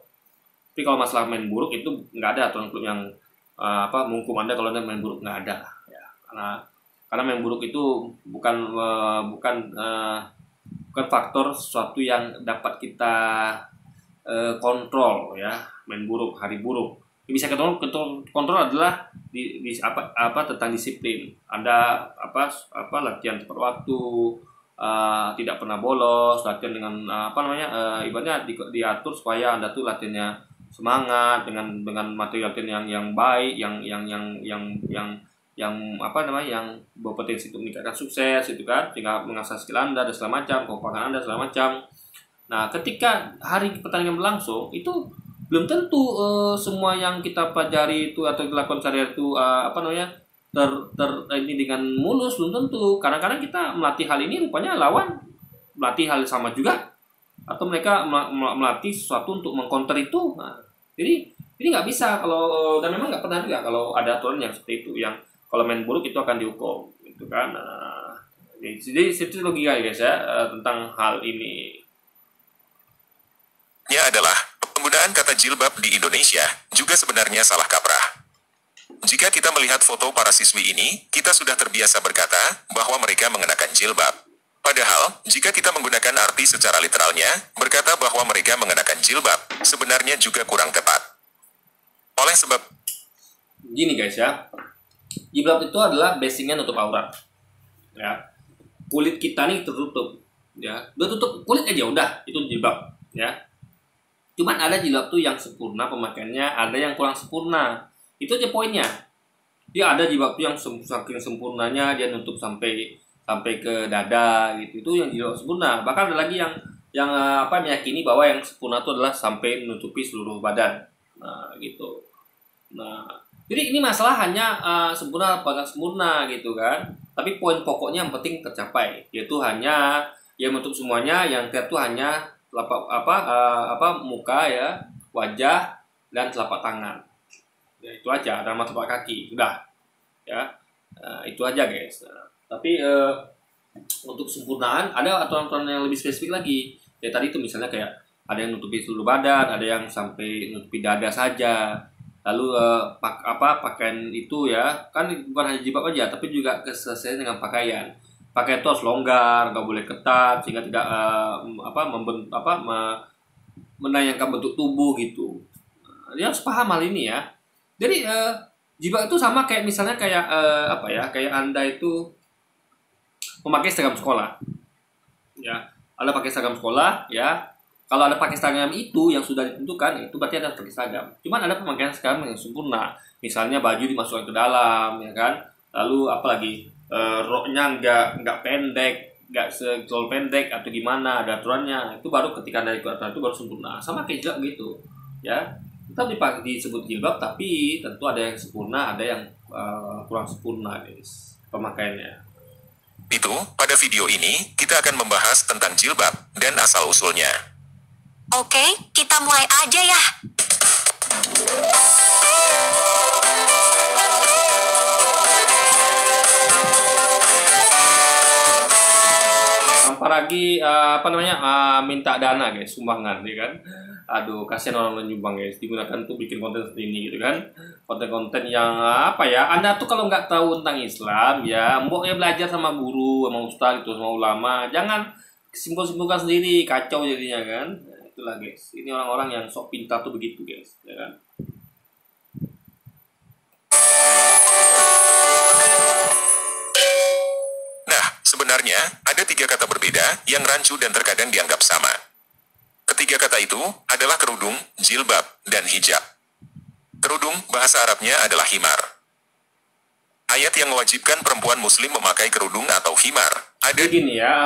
Tapi kalau masalah main buruk itu nggak ada aturan klub yang menghukum Anda kalau Anda main buruk, nggak ada ya. Karena main buruk itu bukan faktor sesuatu yang dapat kita kontrol ya. Main buruk, hari buruk yang bisa kita kontrol adalah tentang disiplin. Anda latihan tepat waktu, tidak pernah bolos, latihan dengan ibaratnya diatur supaya Anda tuh latihannya semangat dengan materi latihan yang baik, yang berpotensi untuk meningkatkan sukses itu kan, tinggal mengasah skill Anda dan segala macam, kekompakan Anda segala macam. Nah, ketika hari pertandingan berlangsung itu belum tentu semua yang kita pelajari itu atau dilakukan sehari-hari itu ini dengan mulus, belum tentu. Kadang-kadang kita melatih hal ini, rupanya lawan melatih hal sama juga, atau mereka melatih sesuatu untuk mengcounter itu. Nah, jadi nggak bisa kalau, dan memang nggak pernah juga kalau ada aturan yang seperti itu, yang kalau main buruk itu akan dihukum gitu kan. Nah, Jadi itu logika guys ya tentang hal ini. Adalah penggunaan kata jilbab di Indonesia juga sebenarnya salah kaprah. Jika kita melihat foto para siswi ini, kita sudah terbiasa berkata bahwa mereka mengenakan jilbab. Padahal, jika kita menggunakan arti secara literalnya, berkata bahwa mereka mengenakan jilbab, sebenarnya juga kurang tepat. Oleh sebab gini guys ya, jilbab itu adalah basicnya nutup aurat. Ya, kulit kita nih tertutup. Ya, udah tutup kulit aja udah, itu jilbab. Ya, cuman ada jilbab tuh yang sempurna pemakaiannya, ada yang kurang sempurna. Itu aja poinnya. Dia ada jilbab tuh yang saking sempurnanya dia nutup sampai ke dada gitu. Itu yang jilbab sempurna. Bahkan ada lagi yang meyakini bahwa yang sempurna itu adalah sampai menutupi seluruh badan. Nah, gitu. Nah, jadi ini masalah hanya sempurna apa nggak sempurna gitu kan. Tapi poin pokoknya yang penting tercapai, yaitu hanya yang menutup semuanya, yang terlihat tuh hanya muka ya, wajah dan telapak tangan. Ya, itu aja, sama telapak kaki, udah ya. Itu aja guys. Tapi untuk sempurnaan ada aturan-aturan yang lebih spesifik lagi. Ya tadi itu misalnya kayak ada yang nutupi seluruh badan, ada yang sampai nutupi dada saja. Lalu pakaian itu ya kan bukan hanya jilbab aja, tapi juga kesesuaian dengan pakaian. Pakaian itu harus longgar, nggak boleh ketat sehingga tidak menayangkan bentuk tubuh gitu. Dia harus paham hal ini ya. Jadi jilbab itu sama kayak misalnya kayak kayak Anda itu memakai seragam sekolah. Ya, Anda pakai seragam sekolah ya. Kalau ada pakai seragam itu yang sudah ditentukan, itu berarti ada pakai seragam. Cuman ada pemakaian seragam yang sempurna. Misalnya baju dimasukkan ke dalam ya kan. Lalu apalagi roknya nggak pendek, nggak terlalu pendek atau gimana, ada aturannya. Itu baru ketika ada aturan itu baru sempurna. Sama kayak jilbab gitu ya. Tetap disebut jilbab, tapi tentu ada yang sempurna, ada yang kurang sempurna guys pemakaiannya. itu, pada video ini, kita akan membahas tentang jilbab dan asal-usulnya. Oke, kita mulai aja ya. Tanpa lagi minta dana guys, sumbangan ya kan. Aduh, kasihan orang yang nyumbang guys, digunakan tuh bikin konten seperti ini gitu kan. Konten-konten yang Anda tuh kalau nggak tahu tentang Islam ya, mboknya belajar sama guru, sama ustaz itu, sama ulama. Jangan simpul-simpulkan sendiri, kacau jadinya kan. Nah, itulah guys, ini orang-orang yang sok pintar tuh begitu guys, ya kan. Nah, sebenarnya ada 3 kata berbeda yang rancu dan terkadang dianggap sama. Ketiga kata itu adalah kerudung, jilbab, dan hijab. Kerudung bahasa Arabnya adalah himar. Ayat yang mewajibkan perempuan muslim memakai kerudung atau himar ada. Jadi gini ya,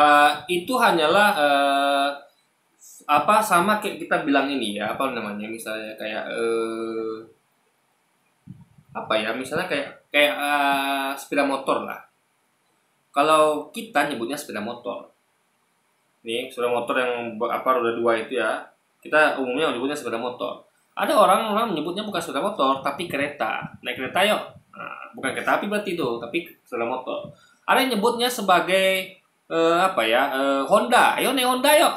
itu hanyalah sama kayak kita bilang ini ya, misalnya kayak misalnya kayak sepeda motor lah. Kalau kita nyebutnya sepeda motor. Nih, sepeda motor yang roda 2 itu ya, kita umumnya menyebutnya sepeda motor. Ada orang menyebutnya bukan sepeda motor, tapi kereta. Naik kereta yuk. Nah, bukan kereta api berarti itu, tapi sepeda motor. Ada yang nyebutnya sebagai Honda. Ayo naik Honda yuk.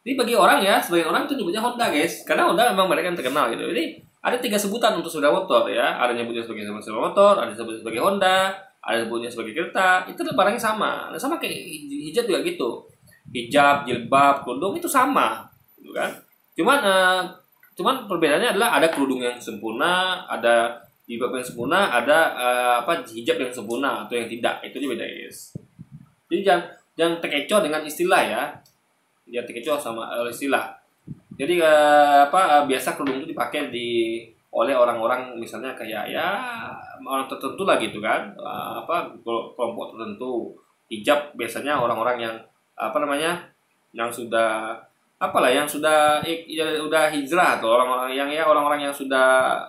Jadi bagi orang ya, sebagian orang itu nyebutnya Honda guys, karena Honda memang mereka yang terkenal gitu. Jadi ada 3 sebutan untuk sepeda motor ya. Ada yang nyebutnya sebagai sepeda motor, ada yang nyebutnya sebagai Honda, ada yang nyebutnya sebagai kereta. Itu barangnya sama. Nah, sama kayak hijab juga gitu. Hijab, jilbab, kerudung itu sama, gitu kan? Cuman perbedaannya adalah ada kerudung yang sempurna, ada jilbab yang sempurna, ada hijab yang sempurna atau yang tidak. Itu dia beda guys. Jadi jangan terkecoh dengan istilah ya. Jangan terkecoh sama istilah. Jadi biasa kerudung itu dipakai oleh orang-orang misalnya kayak ya orang tertentu lah gitu kan. Kelompok tertentu. Hijab biasanya orang-orang yang yang sudah udah hijrah atau orang-orang yang sudah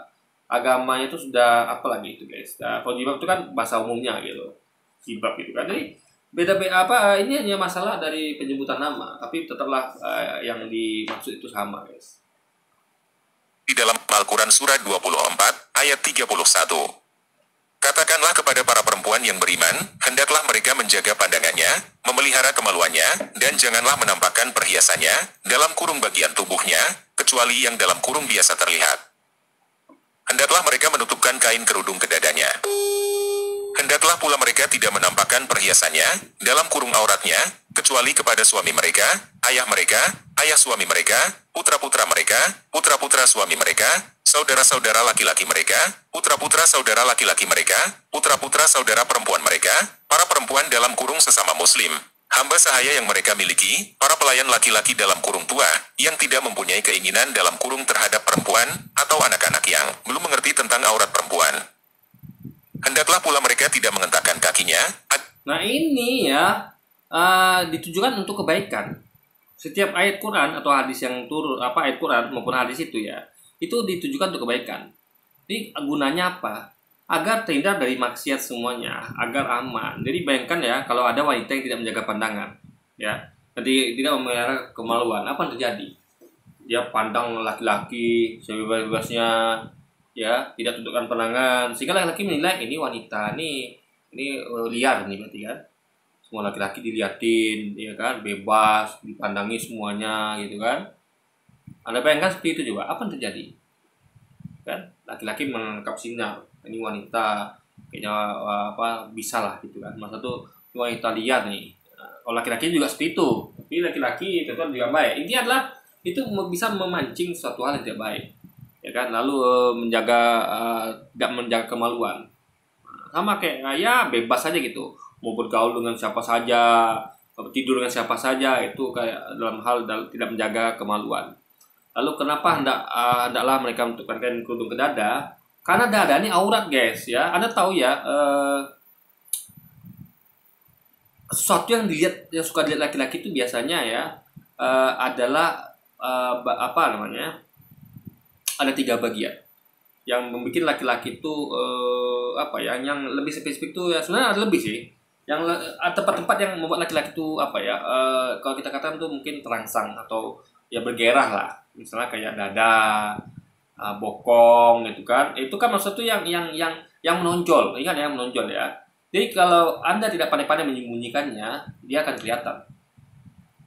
agamanya itu sudah itu guys. Nah, kalau jilbab itu kan bahasa umumnya gitu, jilbab gitu kan. Jadi ini hanya masalah dari penyebutan nama, tapi tetaplah yang dimaksud itu sama guys. Di dalam Al-Quran surah 24 ayat 31. Katakanlah kepada para perempuan yang beriman, hendaklah mereka menjaga pandangannya, memelihara kemaluannya, dan janganlah menampakkan perhiasannya, dalam kurung bagian tubuhnya, kecuali yang dalam kurung biasa terlihat. Hendaklah mereka menutupkan kain kerudung ke dadanya. Hendaklah pula mereka tidak menampakkan perhiasannya, dalam kurung auratnya, kecuali kepada suami mereka, ayah suami mereka, putra-putra mereka, putra-putra suami mereka, saudara-saudara laki-laki mereka, putra-putra saudara laki-laki mereka, putra-putra saudara perempuan mereka, para perempuan dalam kurung sesama muslim, hamba sahaya yang mereka miliki, para pelayan laki-laki dalam kurung tua, yang tidak mempunyai keinginan dalam kurung terhadap perempuan, atau anak-anak yang belum mengerti tentang aurat perempuan. Hendaklah pula mereka tidak mengentakkan kakinya. Nah ini ya ditujukan untuk kebaikan. Setiap ayat Quran atau hadis yang turun, ayat Quran maupun hadis itu ya, itu ditujukan untuk kebaikan. Jadi gunanya apa? Agar terhindar dari maksiat semuanya, agar aman. Jadi bayangkan ya, kalau ada wanita yang tidak menjaga pandangan, ya, nanti tidak memelihara kemaluan, apa yang terjadi? Dia pandang laki-laki sebebas-bebasnya, ya, tidak tundukkan pandangan, sehingga laki-laki menilai ini wanita, ini liar nih berarti kan. Semua laki-laki diliatin, ya kan, bebas, dipandangi semuanya, gitu kan. Anda bayangkan seperti itu coba, apa yang terjadi? Kan, laki-laki menangkap sinyal, ini wanita, kayaknya bisa lah gitu kan. Masa tuh wanita liar nih. Kalau laki-laki juga seperti itu, tapi laki-laki itu kan juga baik. Ini adalah itu bisa memancing suatu hal yang tidak baik, ya kan. Lalu tidak menjaga kemaluan. Sama kayak ya bebas saja gitu, mau bergaul dengan siapa saja, tidur dengan siapa saja, itu kayak dalam hal tidak menjaga kemaluan. Lalu kenapa hendaklah mereka menutupkan kain kerudung ke dada? Karena dada ini aurat guys ya. Anda tahu ya, sesuatu yang suka dilihat laki-laki itu biasanya ya adalah ada 3 bagian yang membuat laki-laki itu yang lebih spesifik itu ya, sebenarnya ada lebih sih, yang tempat-tempat yang membuat laki-laki itu kalau kita katakan itu mungkin terangsang atau ya bergairah lah, misalnya kayak dada, bokong gitu kan. Itu kan maksudnya yang menonjol, ingat ya, menonjol ya. Jadi kalau Anda tidak pandai-pandai menyembunyikannya, dia akan kelihatan.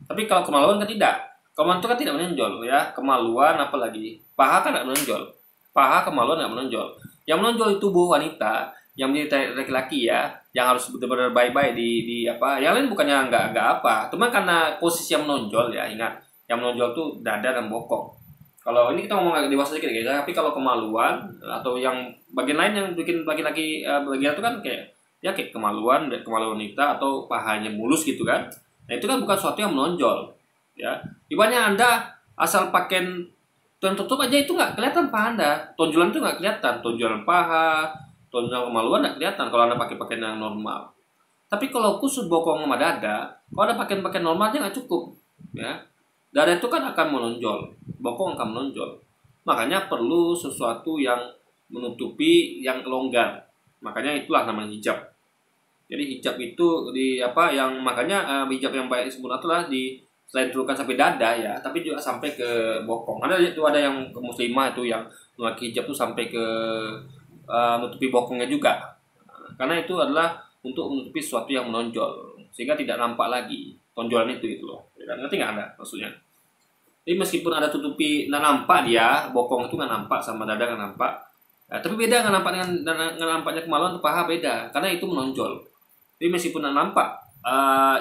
Tapi kalau kemaluan kan tidak. Kemaluan itu kan tidak menonjol ya. Kemaluan apalagi, paha kan tidak menonjol. Paha, kemaluan tidak menonjol. Yang menonjol itu tubuh wanita, yang menjadi laki-laki ya, yang harus benar-benar baik-baik di apa. Yang lain bukannya enggak apa. Cuma karena posisi yang menonjol ya, ingat. Yang menonjol itu dada dan bokong. Kalau ini kita ngomong agak dewasa sedikit guys, tapi kalau kemaluan atau yang bagian lain yang bikin laki-laki bagian itu kan kayak kemaluan wanita atau pahanya mulus gitu kan. Nah itu kan bukan sesuatu yang menonjol ya. Ibaratnya Anda asal pakai tutup aja itu nggak kelihatan paha Anda, tonjolan itu nggak kelihatan, tonjolan paha, tonjolan kemaluan nggak kelihatan kalau Anda pakai pakaian yang normal. Tapi kalau khusus bokong sama dada, kalau Anda pakai pakaian normal aja nggak cukup ya. Dada itu kan akan menonjol, bokong akan menonjol. Makanya perlu sesuatu yang menutupi yang longgar. Makanya itulah namanya hijab. Jadi hijab itu makanya hijab yang baik sempurna itulah selain turunkan sampai dada ya, tapi juga sampai ke bokong. Ada yang muslimah itu yang memakai hijab itu sampai ke menutupi bokongnya juga. Karena itu adalah untuk menutupi sesuatu yang menonjol sehingga tidak nampak lagi tonjolan itu loh. Ngerti nggak Anda maksudnya? Jadi meskipun ada tutupi nggak nampak dia, bokong itu nggak nampak sama dada nggak nampak. Nah, tapi beda nggak nampak dengan nampaknya kemaluan atau paha beda, karena itu menonjol. Jadi meskipun nggak nampak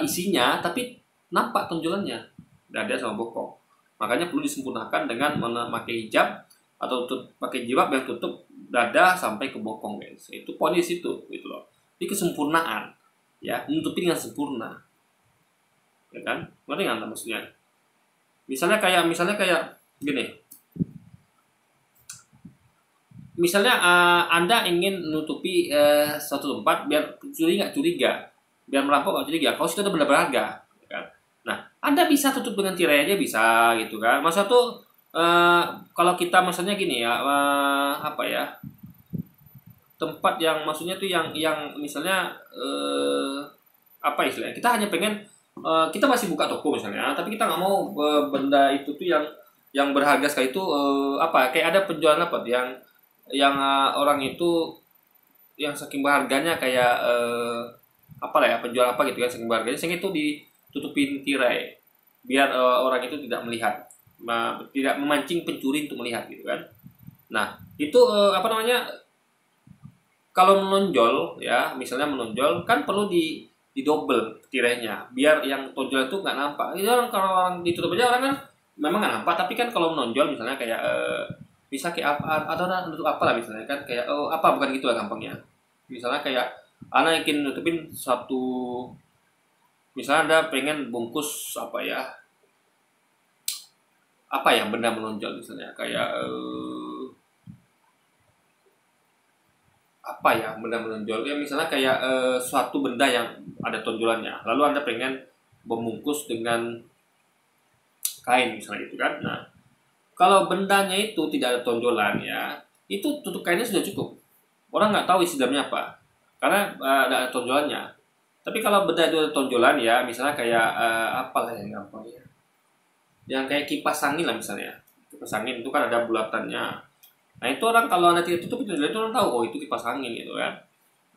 isinya, tapi nampak tonjolannya dada sama bokong. Makanya perlu disempurnakan dengan memakai hijab atau pakai jilbab yang tutup dada sampai ke bokong guys. Itu poinnya situ gitu loh. Ini kesempurnaan ya, menutupi dengan sempurna. Ya kan? Ngerti nggak maksudnya? Misalnya kayak gini. Misalnya Anda ingin menutupi suatu tempat biar curiga, biar merampok nggak curiga. Kalau situ ada benda berharga, ya kan? Nah, Anda bisa tutup dengan tirai aja bisa, gitu kan? Masa tuh kalau kita maksudnya gini ya, tempat yang maksudnya tuh yang misalnya istilahnya? Kita hanya pengen kita masih buka toko misalnya, tapi kita nggak mau benda itu tuh yang berharga sekali itu kayak ada penjualan yang orang itu yang saking berharganya kayak apa lah ya, penjual apa gitu kan, saking berharganya sehingga itu ditutupin tirai biar orang itu tidak melihat, tidak memancing pencuri untuk melihat gitu kan. Nah itu apa namanya, kalau menonjol ya, misalnya menonjol kan perlu di double tirainya biar yang tonjol itu nggak nampak. Itu orang, kalau orang ditutup aja orang kan memang nggak nampak, tapi kan kalau menonjol misalnya kayak bisa kayak apa, ada orang nutup apa lah misalnya kan kayak apa, bukan gitu lah gampangnya. Misalnya kayak anak ingin nutupin satu, misalnya Anda pengen bungkus apa ya benda menonjol misalnya kayak apa ya benda menonjol ya, misalnya kayak suatu benda yang ada tonjolannya, lalu Anda pengen membungkus dengan kain misalnya gitu kan. Nah kalau bendanya itu tidak ada tonjolan ya, itu tutup kainnya sudah cukup, orang nggak tahu isi dalamnya apa karena ada tonjolannya. Tapi kalau benda itu ada tonjolan ya, misalnya kayak apa lah yang gampang ya, yang kayak kipas angin lah misalnya. Kipas angin itu kan ada bulatannya. Nah itu orang kalau Anda tidak tutup itu orang tahu oh itu kipas angin gitu kan.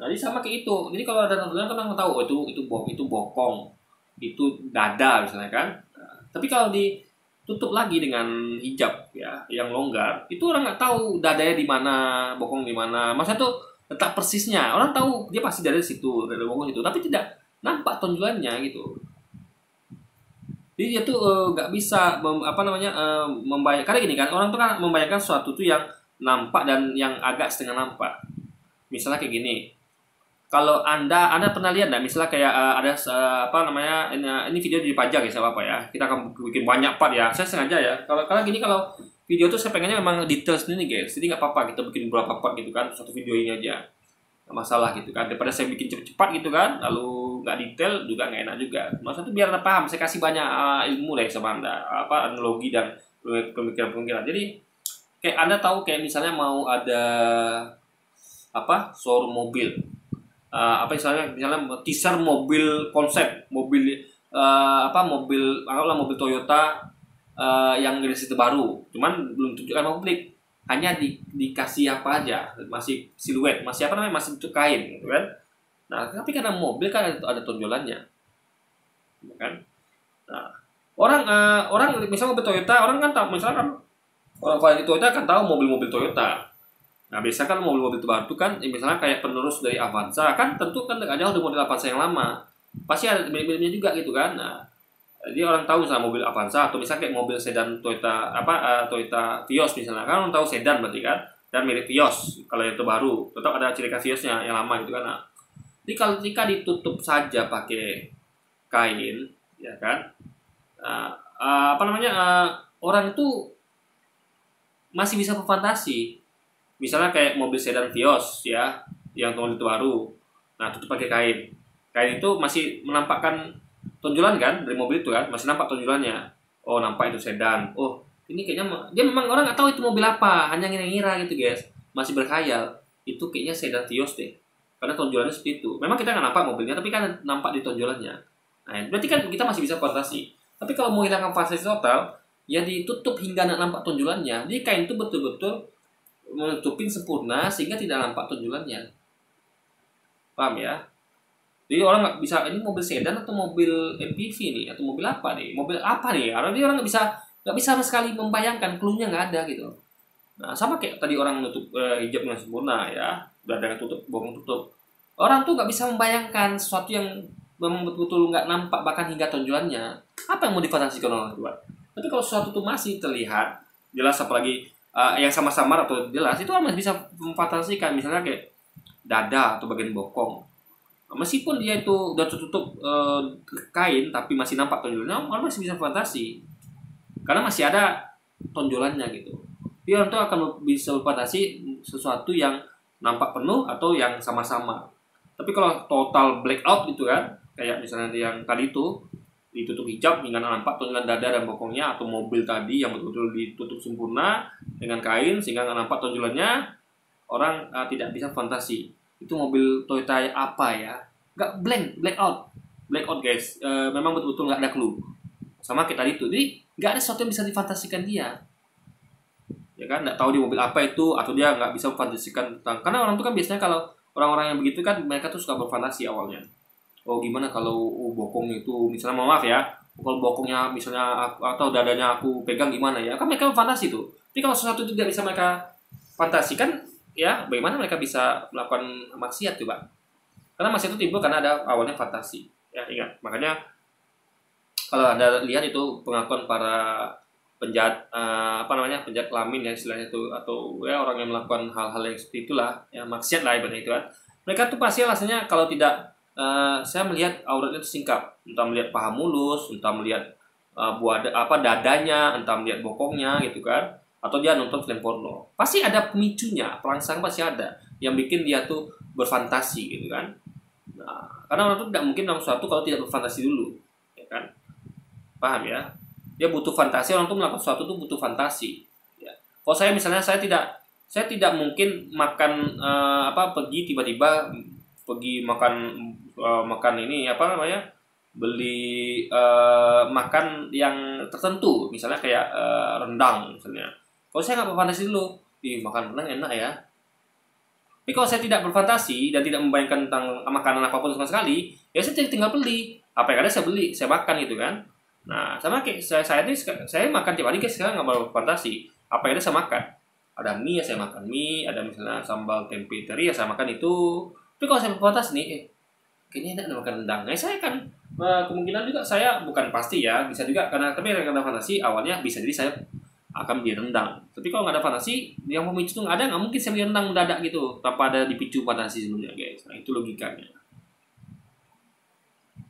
Nah jadi sama kayak itu. Jadi kalau ada tonjolan kan orang tahu oh itu bokong, itu dada misalnya kan. Nah, tapi kalau ditutup lagi dengan hijab ya yang longgar, itu orang nggak tahu dadanya di mana, bokong di mana. Masa tuh letak persisnya. Orang tahu dia pasti dari situ, dari bokong itu, tapi tidak nampak tonjolannya gitu. Jadi dia tuh nggak bisa membayangkan, karena gini kan, orang tuh kan membayangkan sesuatu tuh yang nampak dan yang agak setengah nampak. Misalnya kayak gini, kalau anda pernah lihat nggak, misalnya kayak ada ini video dipajang ya, apa ya, kita akan bikin banyak part ya, saya sengaja ya, kalau gini, kalau video tuh saya pengennya memang detail sendiri guys, jadi nggak apa-apa kita bikin beberapa part gitu kan, satu video ini aja nggak masalah gitu kan, daripada saya bikin cepat-cepat gitu kan, lalu nggak detail juga nggak enak juga. Maksudnya tuh biar anda paham, saya kasih banyak ilmu deh sama anda, analogi dan pemikiran-pemikiran. Jadi kayak anda tahu kayak misalnya mau ada showroom mobil, misalnya teaser mobil konsep mobil anggaplah mobil Toyota yang generasi terbaru, cuman belum tunjukkan publik, hanya dikasih apa aja, masih siluet, masih masih bentuk kain gitu kan. Nah tapi karena mobil kan ada tonjolannya kan. Nah orang misalnya mobil Toyota, orang kan tahu, misalkan orang kalau di Toyota kan tahu mobil-mobil Toyota. Nah biasa kan mobil-mobil terbaru kan misalnya kayak penerus dari Avanza kan, tentu kan nggak jauh dari model Avanza yang lama, pasti ada mirip-miripnya juga gitu kan. Nah jadi orang tahu misalnya mobil Avanza, atau misalnya kayak mobil sedan Toyota Toyota Vios misalnya kan, orang tahu sedan berarti kan, dan mirip Vios. Kalau yang terbaru tetap ada ciri khas Viosnya yang lama gitu kan. Nah jadi kalau jika ditutup saja pakai kain ya kan, orang itu masih bisa berfantasi. Misalnya kayak mobil sedan Vios ya, yang tahun itu baru, nah tutup pakai kain. Kain itu masih menampakkan tonjolan kan dari mobil itu kan, masih nampak tonjolannya. Oh nampak itu sedan. Oh ini kayaknya dia memang orang nggak tahu itu mobil apa, hanya ngira-ngira gitu guys, masih berkhayal. Itu kayaknya sedan Vios deh, karena tonjolannya seperti itu. Memang kita nggak nampak mobilnya, tapi kan nampak di tonjolannya. Nah berarti kan kita masih bisa fantasi. Tapi kalau mau hilangkan fantasi total, ya ditutup hingga nggak nampak tonjolannya. Jadi kain itu betul-betul menutupin sempurna sehingga tidak nampak tonjolannya. Paham ya? Jadi orang nggak bisa, ini mobil sedan atau mobil MPV nih, atau mobil apa nih, mobil apa nih? Karena dia orang nggak bisa sama sekali membayangkan, clue-nya nggak ada gitu. Nah sama kayak tadi orang menutup hijab dengan sempurna ya, dada tutup, bokong tutup. Orang tuh nggak bisa membayangkan sesuatu yang memang betul-betul nggak nampak bahkan hingga tonjolannya. Apa yang mau difantasikan orang tua? Tapi kalau sesuatu itu masih terlihat jelas, apalagi yang sama-sama atau jelas, itu orang masih bisa memfantasikan. Misalnya kayak dada atau bagian bokong, meskipun dia itu udah tertutup kain tapi masih nampak tonjolannya, orang masih bisa fantasi karena masih ada tonjolannya gitu. Dia orang tuh akan bisa berfantasi sesuatu yang nampak penuh atau yang sama-sama. Tapi kalau total blackout gitu kan, kayak misalnya yang tadi itu ditutup hijab hingga nampak tonjolan dada dan bokongnya, atau mobil tadi yang betul-betul ditutup sempurna dengan kain sehingga nggak nampak tonjolannya, orang tidak bisa fantasi itu mobil Toyota apa ya, nggak blackout guys. Memang betul-betul nggak ada clue, sama kayak tadi itu. Jadi nggak ada sesuatu yang bisa difantasikan dia ya kan, nggak tahu di mobil apa itu, atau dia nggak bisa memfantasikan tentang, karena orang itu kan biasanya kalau orang-orang yang begitu kan mereka tuh suka berfantasi awalnya. Oh gimana kalau bokong itu misalnya, maaf ya, kalau bokongnya misalnya atau dadanya aku pegang gimana ya, kan mereka berfantasi tuh. Tapi kalau sesuatu itu tidak bisa mereka fantasikan, ya bagaimana mereka bisa melakukan maksiat coba? Karena maksiat itu timbul karena ada awalnya fantasi. Ya ingat, makanya kalau Anda lihat itu pengakuan para penjahat penjahat kelamin ya istilahnya itu, atau ya orang yang melakukan hal-hal yang seperti itulah, ya maksiat lah ibaratnya itu kan. Mereka tuh pasti alasannya kalau tidak saya melihat auratnya itu singkap, entah melihat paha mulus, entah melihat dadanya, entah melihat bokongnya gitu kan, atau dia nonton film porno. Pasti ada pemicunya, perangsang pasti ada yang bikin dia tuh berfantasi gitu kan. Nah, karena orang tuh tidak mungkin dalam sesuatu kalau tidak berfantasi dulu, ya kan? Paham ya? Dia butuh fantasi, orang tuh melakukan sesuatu tuh butuh fantasi. Ya. Kalau saya misalnya saya tidak mungkin makan pergi tiba-tiba pergi makan ini beli makan yang tertentu, misalnya kayak rendang misalnya. Kalau saya nggak berfantasi dulu, makan rendang enak ya. Tapi kalau saya tidak berfantasi dan tidak membayangkan tentang makanan apapun sama sekali, ya saya tinggal beli. Apa yang ada saya beli, saya makan gitu kan. Nah, sama kayak saya makan tiap hari guys, sekarang nggak berfantasi. Apa yang ada saya makan. Ada mie ya saya makan mie, ada misalnya sambal tempe teri ya saya makan itu. Tapi kalau saya berfantasi nih, kayaknya enak makan rendang. Nah, saya kan kemungkinan juga saya bukan pasti ya, bisa juga tapi karena fantasi awalnya bisa jadi saya akan beli rendang. Tapi kalau nggak ada fantasi, yang memicu itu nggak mungkin saya beli rendang mendadak gitu tanpa ada dipicu fantasi sebelumnya guys. Nah itu logikanya.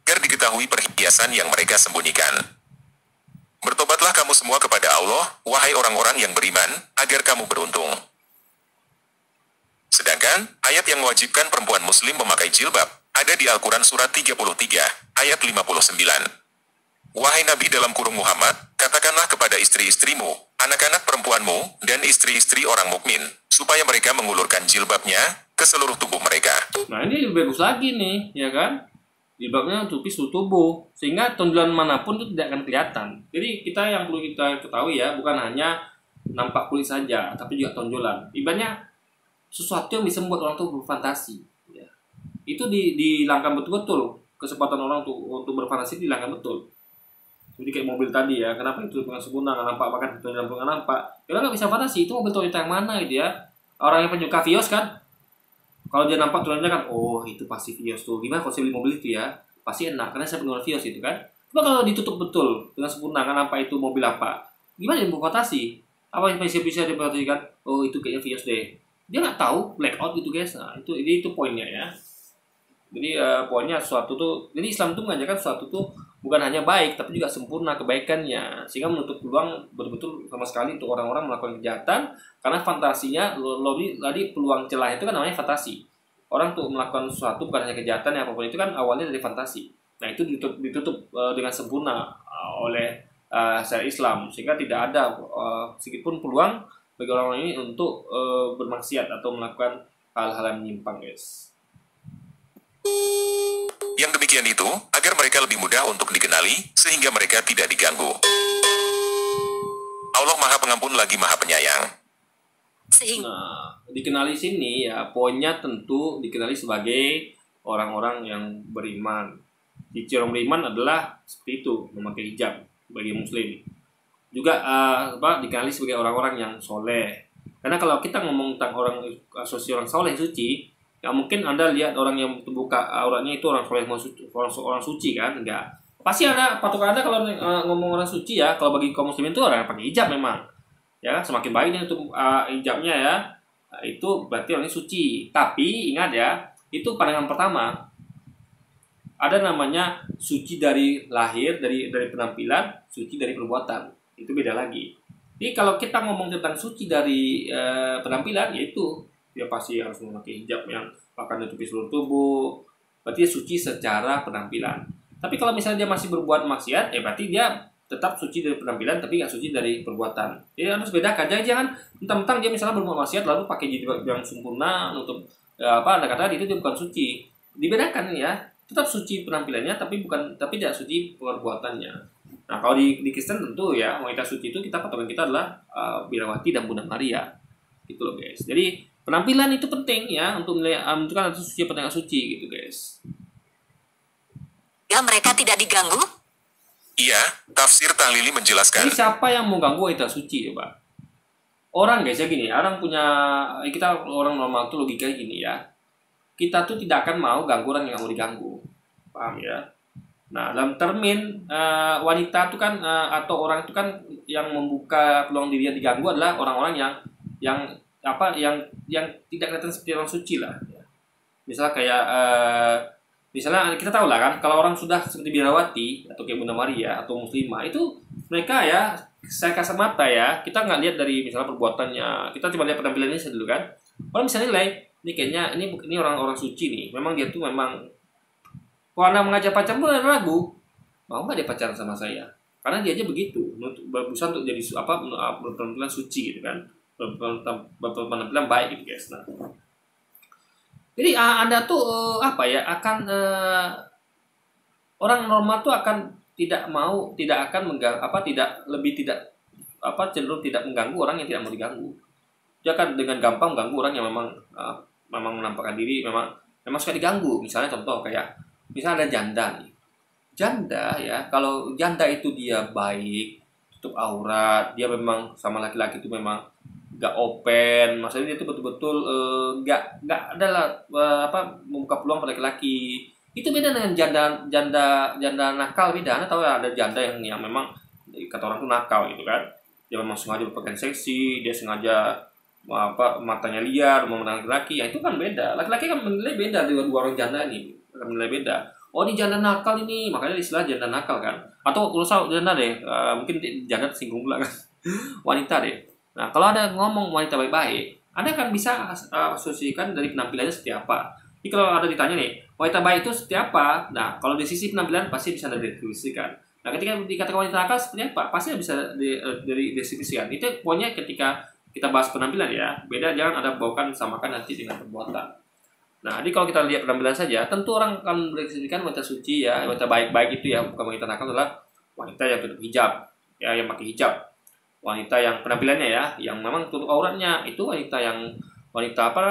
Agar diketahui perhiasan yang mereka sembunyikan. Bertobatlah kamu semua kepada Allah, wahai orang-orang yang beriman, agar kamu beruntung. Sedangkan, ayat yang mewajibkan perempuan muslim memakai jilbab, ada di Al-Quran surat 33, ayat 59. Wahai Nabi dalam kurung Muhammad, katakanlah kepada istri-istrimu, anak-anak perempuanmu, dan istri-istri orang mukmin, supaya mereka mengulurkan jilbabnya ke seluruh tubuh mereka. Nah ini lebih bagus lagi nih, ya kan? Jilbabnya tutupi seluruh tubuh, sehingga tonjolan manapun itu tidak akan kelihatan. Jadi kita yang perlu kita ketahui ya, bukan hanya nampak kulit saja, tapi juga tonjolan. Ibaratnya sesuatu yang bisa membuat orang tuh berfantasi. Ya. Itu dihilangkan betul-betul, kesempatan orang untuk berfantasi dihilangkan betul. Jadi kayak mobil tadi ya, kenapa itu dengan sempurna nggak nampak, bahkan tonjolan pun nggak nampak. Kita nggak bisa fantasi, itu mobil Toyota yang mana gitu ya. Orang yang penyuka Vios kan, kalau dia nampak tulisannya kan, oh itu pasti Vios tuh. Gimana kalau saya beli mobil itu ya? Pasti enak, karena saya penggemar Vios itu kan. Cuma kalau ditutup betul dengan sempurna, kan nampak itu mobil apa? Gimana dia berfantasi? Apa yang bisa diperhatikan? Oh itu kayaknya Vios deh. Dia nggak tahu blackout gitu guys. Nah itu poinnya ya. Jadi poinnya sesuatu tuh, jadi Islam tuh mengajarkan sesuatu tuh bukan hanya baik, tapi juga sempurna kebaikannya, sehingga menutup peluang betul-betul sama sekali untuk orang-orang melakukan kejahatan, karena fantasinya, tadi peluang celah itu kan namanya fantasi. Orang tuh melakukan sesuatu bukan hanya kejahatan ya apapun itu kan awalnya dari fantasi. Nah itu ditutup dengan sempurna oleh syariat Islam, sehingga tidak ada sedikitpun peluang bagi orang ini untuk bermaksiat atau melakukan hal-hal yang menyimpang guys. Yang demikian itu, agar mereka lebih mudah untuk dikenali, sehingga mereka tidak diganggu. Allah Maha Pengampun lagi Maha Penyayang. Nah, dikenali sini ya, poinnya tentu dikenali sebagai orang-orang yang beriman. Ciri orang beriman adalah seperti itu, memakai hijab bagi muslim. Juga dikenali sebagai orang-orang yang soleh. Karena kalau kita ngomong tentang orang asosiasi orang soleh suci, ya mungkin Anda lihat orang yang terbuka auratnya itu orang soleh, orang suci kan? Enggak. Pasti ada patokan Anda kalau ngomong orang suci ya. Kalau bagi kaum muslimin itu orang yang pakai hijab memang. Ya, semakin baik itu hijabnya ya. Itu berarti orangnya suci. Tapi ingat ya, itu pandangan pertama. Ada namanya suci dari lahir, dari penampilan, suci dari perbuatan. Itu beda lagi. Jadi kalau kita ngomong tentang suci dari penampilan, yaitu dia pasti harus memakai hijab yang akan menutupi seluruh tubuh. Berarti dia suci secara penampilan. Tapi kalau misalnya dia masih berbuat maksiat, berarti dia tetap suci dari penampilan tapi nggak suci dari perbuatan. Jadi harus bedakan. Jangan mentang-mentang dia misalnya berbuat maksiat lalu pakai jilbab yang sempurna untuk Anda katakan itu dia bukan suci. Dibedakan ya. Tetap suci penampilannya tapi tidak suci perbuatannya. Nah, kalau di Kristen tentu ya wanita suci itu patokan kita adalah Birawati dan Bunda Maria. Gitu loh guys. Jadi penampilan itu penting ya untuk menentukan ada suci atau tidak suci gitu guys. Ya, mereka tidak diganggu. Iya, tafsir Tahlili Jadi menjelaskan, siapa yang mau ganggu wanita suci coba? Orang guys ya gini, orang punya, kita orang normal tuh logikanya gini ya. Kita tuh tidak akan mau ganggu orang yang nggak mau diganggu, paham ya? Nah dalam termin wanita tuh kan atau orang itu kan yang membuka peluang dirinya diganggu adalah orang-orang yang yang tidak kelihatan seperti orang suci lah. Ya. Misalnya kayak misalnya kita tahu lah kan kalau orang sudah seperti Biarawati atau kayak Bunda Maria atau Muslimah itu mereka ya saya kasar mata ya, kita nggak lihat dari misalnya perbuatannya, kita cuma lihat penampilannya saja dulu kan. Kalau misalnya nilai ini kayaknya ini orang-orang suci nih, memang dia tuh memang kalau anda mengajak pacar pun ada ragu, mau nggak dia pacaran sama saya? Karena dia aja begitu, berusaha untuk jadi berpenampilan suci gitu kan, berpenampilan baik gitu guys. Nah, jadi anda tuh akan orang normal tuh akan tidak akan mengganggu cenderung tidak mengganggu orang yang tidak mau diganggu. Dia akan dengan gampang mengganggu orang yang memang menampakkan diri memang suka diganggu. Misalnya contoh kayak misalnya ada janda nih. Janda ya, kalau janda itu dia baik, tutup aurat, dia memang sama laki-laki itu memang gak open, maksudnya dia itu betul-betul gak adalah membuka peluang pada laki-laki. Itu beda dengan janda nakal, beda. Anda tahu ya, ada janda yang memang kata orang tuh nakal gitu kan. Dia memang sengaja berpakaian seksi, dia sengaja matanya liar, memandang laki-laki. Ya itu kan beda. Laki-laki kan menilai beda dengan dua orang janda ini. Akan menilai beda. Oh ini janda nakal ini, makanya istilah janda nakal kan. Atau kalau saya janda deh, mungkin janda tersinggung pula kan. Wanita deh. Nah kalau ada ngomong wanita baik-baik, Anda kan bisa asosiasikan dari penampilannya seperti apa. Jadi kalau ada ditanya nih, wanita baik itu seperti apa? Nah, kalau di sisi penampilan pasti bisa didefinisikan. Nah, ketika dikatakan wanita nakal seperti apa? Pasti bisa didefinisikan. Itu pokoknya ketika kita bahas penampilan ya, beda jangan ada bawakan samakan nanti dengan perbuatan. Nah, jadi kalau kita lihat penampilan saja, tentu orang akan mendefinisikan wanita suci ya, wanita baik-baik itu ya, bukan wanita nakal adalah wanita yang tutup hijab, ya yang pakai hijab. Wanita yang penampilannya ya, yang memang tutup auratnya, itu wanita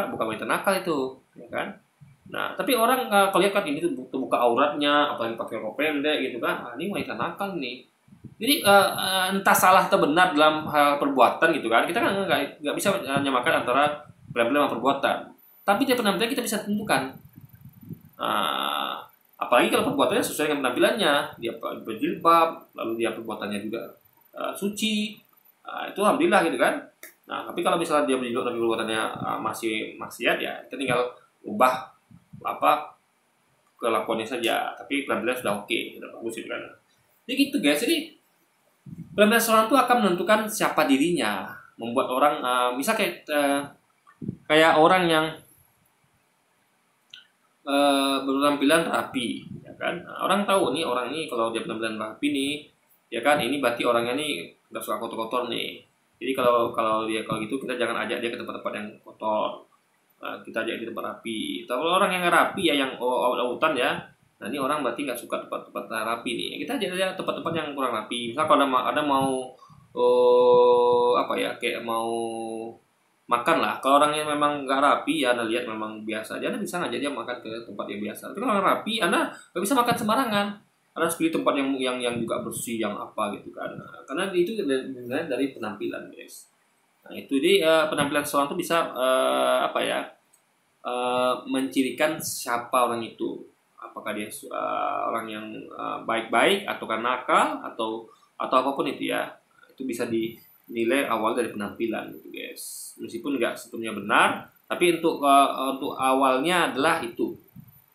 bukan wanita nakal itu, ya kan? Nah, tapi orang kalau lihat kan ini tuh buka auratnya, apalagi pakai rok pendek gitu kan, ini wanita nakal nih. Jadi entah salah atau benar dalam hal perbuatan gitu kan, kita kan nggak bisa menyamakan antara penampilan dan perbuatan. Tapi dari penampilan kita bisa tentukan. Apalagi kalau perbuatannya sesuai dengan penampilannya, dia berjilbab, lalu dia perbuatannya juga suci, itu alhamdulillah gitu kan. Nah, tapi kalau misalnya dia berjilbab tapi perbuatannya masih maksiat ya, kita tinggal ubah kelakuannya saja, tapi penampilan sudah oke, sudah bagus gitu kan. Jadi gitu guys, jadi penampilan seorang itu akan menentukan siapa dirinya, membuat orang misal kayak orang yang berpenampilan rapi, ya kan. Nah, orang tahu nih orang ini kalau dia penampilan rapi nih, ya kan, ini berarti orangnya nih nggak suka kotor-kotor nih. Jadi kalau gitu kita jangan ajak dia ke tempat-tempat yang kotor. Kita ajak di tempat rapi. Kalau orang yang rapi ya, yang autan ya, nah ini orang berarti nggak suka tempat-tempat rapi nih. Kita ajak dia tempat-tempat yang kurang rapi. Misal kalau ada mau kayak mau makan lah. Kalau orang yang memang nggak rapi ya, Anda lihat memang biasa aja, Anda bisa ngajak dia makan ke tempat yang biasa. Tapi kalau orang rapi, Anda nggak bisa makan sembarangan. Anda harus pilih tempat yang juga bersih, yang apa gitu kan. Nah, karena itu dari penampilan guys. Nah itu dia penampilan seorang itu bisa mencirikan siapa orang itu, apakah dia orang yang baik-baik atau nakal atau apapun itu ya, itu bisa dinilai awal dari penampilan gitu guys. Meskipun nggak sepenuhnya benar, tapi untuk awalnya adalah itu.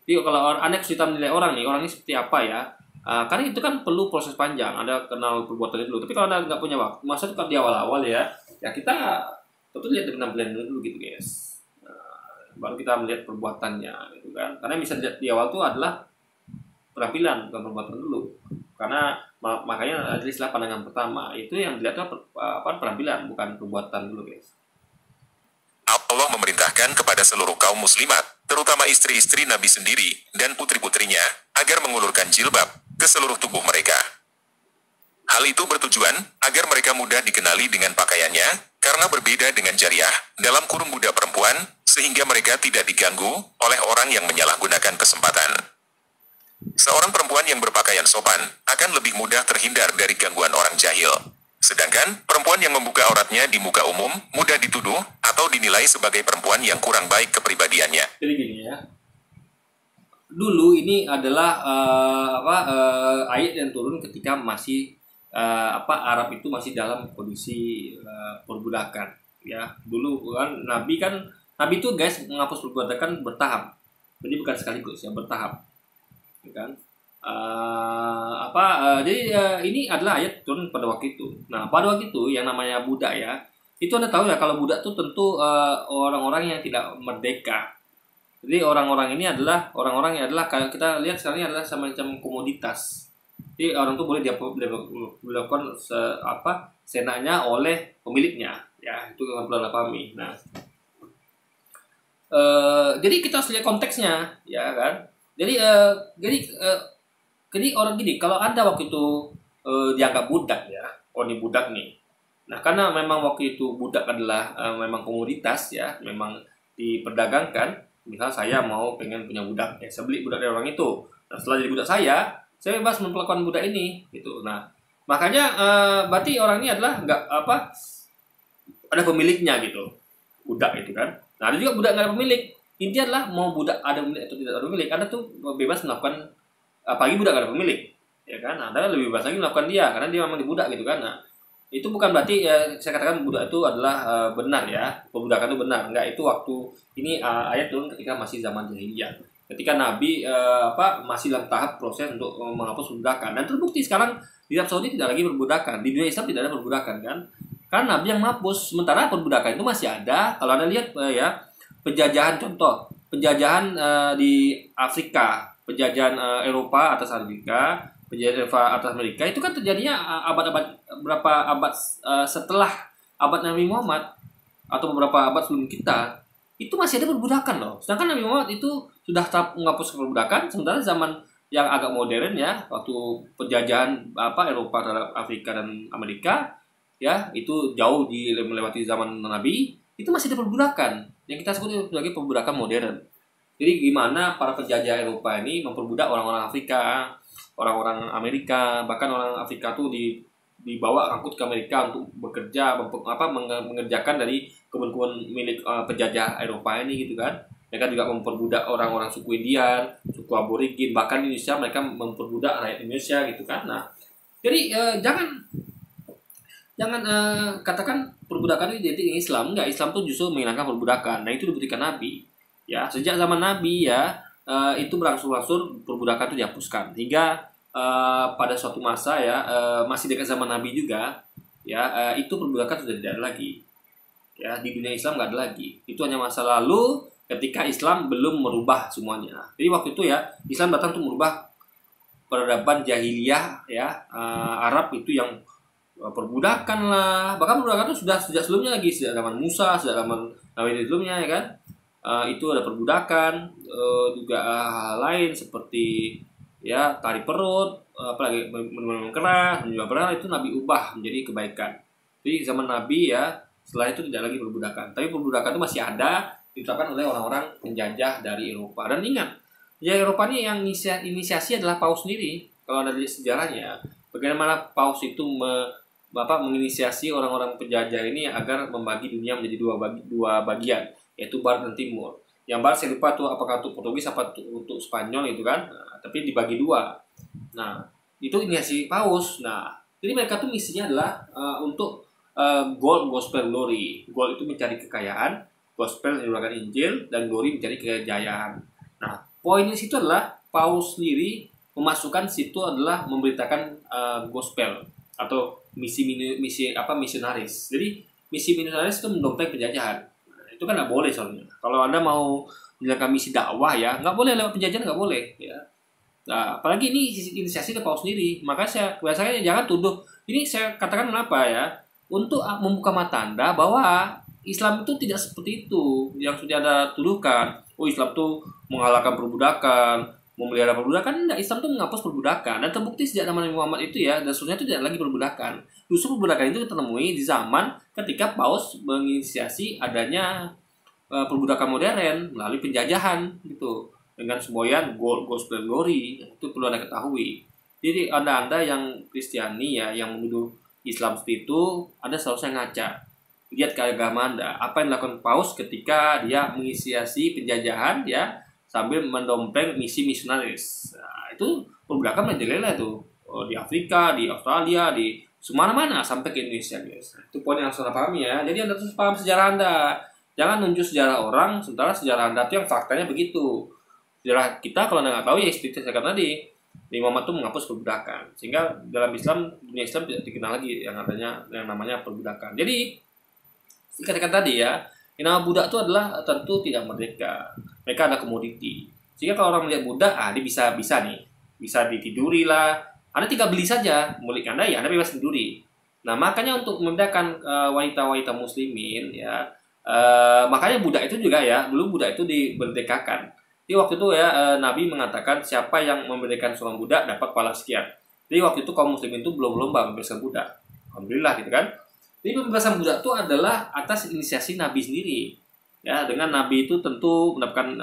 Jadi kalau Anda kesulitan menilai orang ini seperti apa ya, karena itu kan perlu proses panjang, Anda kenal perbuatannya dulu. Tapi kalau Anda nggak punya waktu, maksudnya kalau di awal-awal ya kita tentu lihat dari penampilan dulu gitu guys. Baru kita melihat perbuatannya gitu kan. Karena bisa dilihat di awal itu adalah penampilan, bukan perbuatan dulu. Karena makanya ada istilah pandangan pertama, itu yang dilihat penampilan, bukan perbuatan dulu guys. Allah memerintahkan kepada seluruh kaum muslimat, terutama istri-istri Nabi sendiri dan putri-putrinya, agar mengulurkan jilbab ke seluruh tubuh mereka. Hal itu bertujuan agar mereka mudah dikenali dengan pakaiannya, karena berbeda dengan jariah, dalam kurung budak perempuan, sehingga mereka tidak diganggu oleh orang yang menyalahgunakan kesempatan. Seorang perempuan yang berpakaian sopan akan lebih mudah terhindar dari gangguan orang jahil. Sedangkan perempuan yang membuka auratnya di muka umum mudah dituduh atau dinilai sebagai perempuan yang kurang baik kepribadiannya. Jadi gini ya, dulu ini adalah ayat yang turun ketika masih Arab itu masih dalam kondisi perbudakan. Ya, dulu kan Nabi itu guys menghapus perbudakan bertahap. Jadi bukan sekaligus ya, bertahap. Ya kan? Jadi ini adalah ayat turun pada waktu itu. Nah, pada waktu itu yang namanya budak ya, itu Anda tahu ya kalau budak itu tentu orang-orang yang tidak merdeka. Jadi orang-orang ini adalah kalau kita lihat sekarang ini adalah semacam komoditas. Jadi orang itu boleh dilakukan senaknya oleh pemiliknya, ya itu yang perlu dipahami. Nah, jadi kita harus lihat konteksnya, ya kan? Jadi orang gini, kalau Anda waktu itu dianggap budak ya, ini budak nih. Nah, karena memang waktu itu budak adalah memang komoditas ya, memang diperdagangkan. Misal saya pengen punya budak, ya saya beli budak dari orang itu. Nah, setelah jadi budak saya bebas memperlakukan budak ini, gitu. Nah, makanya berarti orang ini adalah ada pemiliknya gitu, budak itu kan. Nah, ada juga budak nggak ada pemilik. Intinya adalah mau budak ada pemilik atau tidak ada pemilik, Anda tuh bebas melakukan. Apalagi budak gak ada pemilik, ya kan? Anda lebih bebas lagi melakukan dia karena dia memang dibudak gitu kan. Nah, itu bukan berarti saya katakan budak itu adalah benar ya, perbudakan itu benar. Enggak, itu waktu ini ayat turun ketika masih zaman jahiliyah. Ketika Nabi masih dalam tahap proses untuk menghapus perbudakan. Dan terbukti sekarang di Arab Saudi tidak lagi perbudakan. Di dunia Islam tidak ada perbudakan kan? Karena Nabi yang menghapus. Sementara perbudakan itu masih ada. Kalau Anda lihat penjajahan di Afrika, penjajahan Eropa atas Amerika, penjajahan Eropa atas Amerika itu kan terjadinya berapa abad setelah abad Nabi Muhammad atau beberapa abad sebelum kita, itu masih ada perbudakan loh. Sedangkan Nabi Muhammad itu sudah menghapus perbudakan, sementara zaman yang agak modern ya, waktu penjajahan Eropa terhadap Afrika dan Amerika ya, itu jauh melewati zaman Nabi, itu masih ada perbudakan yang kita sebut sebagai perbudakan modern. Jadi gimana para penjajah Eropa ini memperbudak orang-orang Afrika, orang-orang Amerika, bahkan orang Afrika tuh dibawa angkut ke Amerika untuk bekerja, mengerjakan dari kebun-kebun milik penjajah Eropa ini gitu kan. Mereka juga memperbudak orang-orang suku Indian, suku Aborigin, bahkan di Indonesia mereka memperbudak rakyat Indonesia gitu kan. Nah, jadi jangan katakan perbudakan itu identik dengan Islam. Enggak, Islam tuh justru menghilangkan perbudakan. Nah, itu dibuktikan Nabi. Ya, sejak zaman Nabi ya, itu berangsur-angsur perbudakan itu dihapuskan hingga pada suatu masa ya, masih dekat zaman Nabi juga ya, itu perbudakan sudah tidak ada lagi. Ya, di dunia Islam nggak ada lagi. Itu hanya masa lalu ketika Islam belum merubah semuanya. Jadi waktu itu ya, Islam datang untuk merubah peradaban jahiliyah ya, Arab itu yang perbudakan lah. Bahkan perbudakan itu sudah sejak sebelumnya lagi, sejak zaman Musa, sejak zaman Nabi sebelumnya ya kan. Itu ada perbudakan, juga hal lain seperti ya tari perut, apalagi minum keras, menjual beras, itu Nabi ubah menjadi kebaikan. Jadi zaman Nabi ya, setelah itu tidak lagi perbudakan. Tapi perbudakan itu masih ada, diterapkan oleh orang-orang penjajah dari Eropa. Dan ingat, ya Eropa ini yang inisiasi adalah Paus sendiri. Kalau Anda lihat sejarahnya, bagaimana Paus itu menginisiasi orang-orang penjajah ini agar membagi dunia menjadi dua bagian, yaitu Barat dan Timur. Yang Barat saya lupa tuh apakah untuk Portugis apa untuk Spanyol gitu kan. Nah, tapi dibagi dua. Nah, itu inisiasi Paus. Nah, jadi mereka tuh misinya adalah untuk gold, gospel, glory. Gold itu mencari kekayaan, gospel menyuarakan Injil, dan glory mencari kejayaan. Nah, poin di situ adalah Paus sendiri memasukkan situ adalah memberitakan gospel atau misi misionaris. Jadi misi misionaris itu mendompeng penjajahan. Nah, itu kan nggak boleh soalnya. Kalau Anda mau menjalankan misi dakwah ya, nggak boleh lewat penjajahan, nggak boleh ya. Nah, apalagi ini inisiasi dari Paus sendiri. Maka saya biasanya jangan tuduh. Ini saya katakan kenapa ya? Untuk membuka mata Anda bahwa Islam itu tidak seperti itu yang sudah Anda tuduhkan. Oh, Islam itu mengalahkan perbudakan, memelihara perbudakan. Enggak, Islam itu menghapus perbudakan. Dan terbukti sejak zaman Nabi Muhammad itu ya, dan seterusnya itu tidak lagi perbudakan. Justru perbudakan itu kita temui di zaman ketika Paus menginisiasi adanya perbudakan modern melalui penjajahan gitu dengan semboyan gospel glory itu perlu Anda ketahui. Jadi Anda yang Kristiani ya yang menuduh Islam seperti itu, Anda seharusnya ngaca. Lihat ke agama Anda, apa yang dilakukan Paus ketika dia menginisiasi penjajahan ya sambil mendompleng misi misionaris. Nah, itu perbudakan merajalela tuh di Afrika, di Australia, di semana-mana sampai ke Indonesia guys. Itu poin yang harus Anda pahami ya. Jadi Anda harus paham sejarah Anda. Jangan nunjuk sejarah orang, sementara sejarah Anda itu yang faktanya begitu. Sejarah kita kalau Anda nggak tahu ya seperti saya katakan tadi, Nabi Muhammad itu menghapus perbudakan. Sehingga dalam Islam, dunia Islam tidak dikenal lagi yang namanya perbudakan. Jadi, dikatakan tadi ya, yang nama budak itu adalah tentu tidak merdeka. Mereka ada komoditi. Sehingga kalau orang melihat budak, dia bisa nih. Bisa ditiduri lah. Anda tinggal beli saja. Milik Anda ya, Anda bebas tiduri. Nah, makanya untuk membedakan wanita-wanita muslimin ya, makanya budak itu juga ya, dulu budak itu diberdekakan. Jadi waktu itu ya Nabi mengatakan siapa yang memerdekakan seorang budak dapat pahala sekian. Jadi waktu itu kaum muslimin itu belum lomba membebaskan budak. Alhamdulillah gitu kan. Jadi pembebasan budak itu adalah atas inisiasi Nabi sendiri. Ya, dengan Nabi itu tentu mendapatkan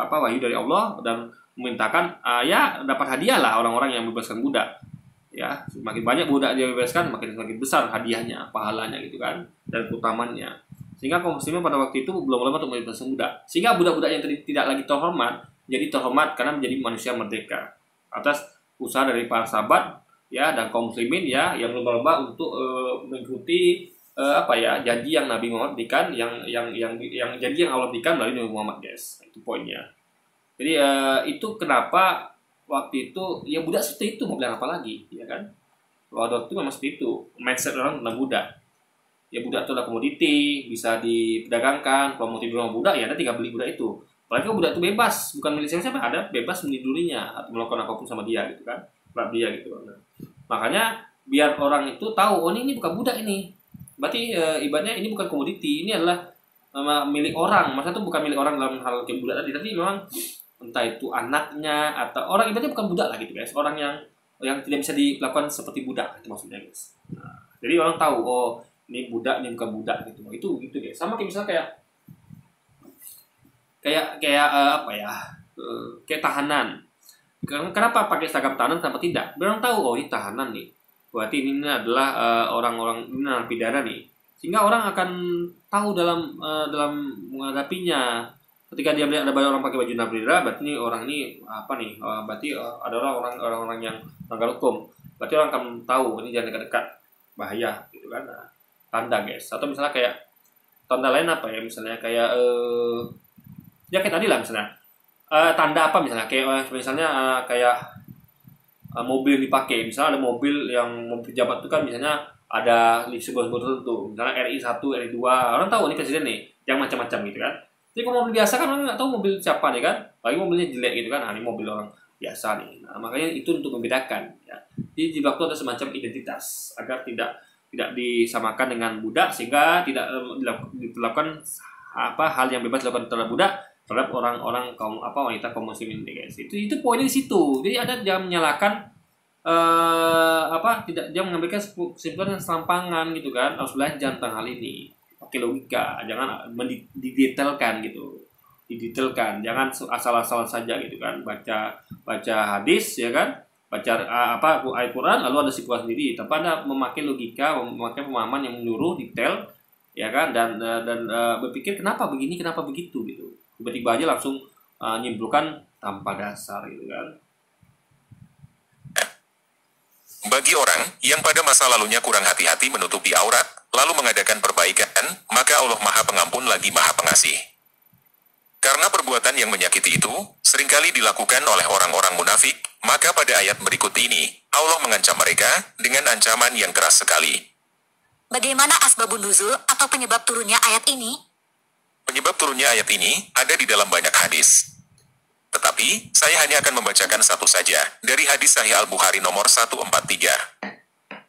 wahyu dari Allah dan memintakan ya dapat hadiah lah orang-orang yang membebaskan budak. Ya, semakin banyak budak dia bebaskan, makin besar hadiahnya, pahalanya gitu kan, dan keutamannya. Sehingga kaum muslimin pada waktu itu belum lama untuk membebaskan budak. Sehingga budak-budak yang tidak lagi terhormat, jadi terhormat karena menjadi manusia merdeka. Atas usaha dari para sahabat ya dan kaum muslimin ya yang berlomba untuk mengikuti janji yang Nabi Muhammad berikan, yang janji yang Allah berikan melalui Nabi Muhammad guys. Itu poinnya. Jadi itu kenapa waktu itu ya budak seperti itu, mau bilang apa lagi ya kan? Waktu itu memang seperti itu mindset orang tentang budak. Ya budak itu adalah komoditi, bisa diperdagangkan. Kalau mau tidur sama budak ya Anda tinggal beli budak itu. Apalagi kalau budak itu bebas, bukan milik siapa, ada bebas menidurinya atau melakukan apapun sama dia gitu kan, pelak dia gitu. Nah, makanya biar orang itu tahu, oh ini bukan budak ini. Berarti ibaratnya ini bukan komoditi, ini adalah milik orang. Maksudnya itu bukan milik orang dalam hal kayak budak tadi, tapi memang entah itu anaknya atau orang ibaratnya bukan budak lah gitu guys. Orang yang tidak bisa dilakukan seperti budak itu maksudnya guys. Nah, jadi orang tahu, oh ini budak, ini bukan budak gitu. Itu gitu guys. Sama kayak misalnya kayak tahanan. Kenapa pakai seragam tahanan kenapa tidak? Orang tahu, oh ini tahanan nih. Berarti ini adalah orang-orang ini narapidana nih. Sehingga orang akan tahu dalam menghadapinya. Ketika dia melihat ada banyak orang pakai baju narapidana, berarti ini orang ini apa nih? Berarti adalah orang-orang yang melanggar hukum. Berarti orang akan tahu ini jangan dekat-dekat, bahaya gitu kan. Nah, tanda guys. Atau misalnya kayak tanda lain apa ya? Misalnya kayak ya kayak tadi lah misalnya tanda apa misalnya kayak kayak mobil yang dipakai. Misalnya ada mobil pejabat itu kan misalnya ada sebuah tertentu. Misalnya RI 1, RI 2. Orang tahu ini presiden nih, yang macam-macam gitu kan. Jadi kalau mobil biasa kan orang nggak tahu mobil siapa nih kan. Lagi mobilnya jelek gitu kan. Nah, ini mobil orang biasa nih. Nah, makanya itu untuk membedakan ya. Jadi di waktu ada semacam identitas agar tidak disamakan dengan budak sehingga tidak dilakukan hal yang bebas dilakukan terhadap budak terhadap orang-orang wanita kaum muslimin guys. Itu poinnya di situ. Jadi Anda jangan menyalahkan jangan mengambilkan kesimpulan yang serampangan gitu kan. Harus belajar tentang hal ini. Pakai logika, jangan didetailkan gitu. Didetailkan, jangan asal-asalan saja gitu kan. Baca hadis ya kan. Baca ayat Quran lalu ada kesimpulan sendiri tanpa Anda memakai logika, memakai pemahaman yang menyeluruh detail ya kan dan berpikir kenapa begini, kenapa begitu gitu. Tiba-tiba aja langsung nyimpulkan tanpa dasar gitu kan. Bagi orang yang pada masa lalunya kurang hati-hati menutupi aurat, lalu mengadakan perbaikan, maka Allah Maha Pengampun lagi Maha Pengasih. Karena perbuatan yang menyakiti itu seringkali dilakukan oleh orang-orang munafik, maka pada ayat berikut ini, Allah mengancam mereka dengan ancaman yang keras sekali. Bagaimana asbabun nuzul atau penyebab turunnya ayat ini? Penyebab turunnya ayat ini ada di dalam banyak hadis. Tetapi, saya hanya akan membacakan satu saja, dari hadis Sahih Al-Bukhari nomor 143.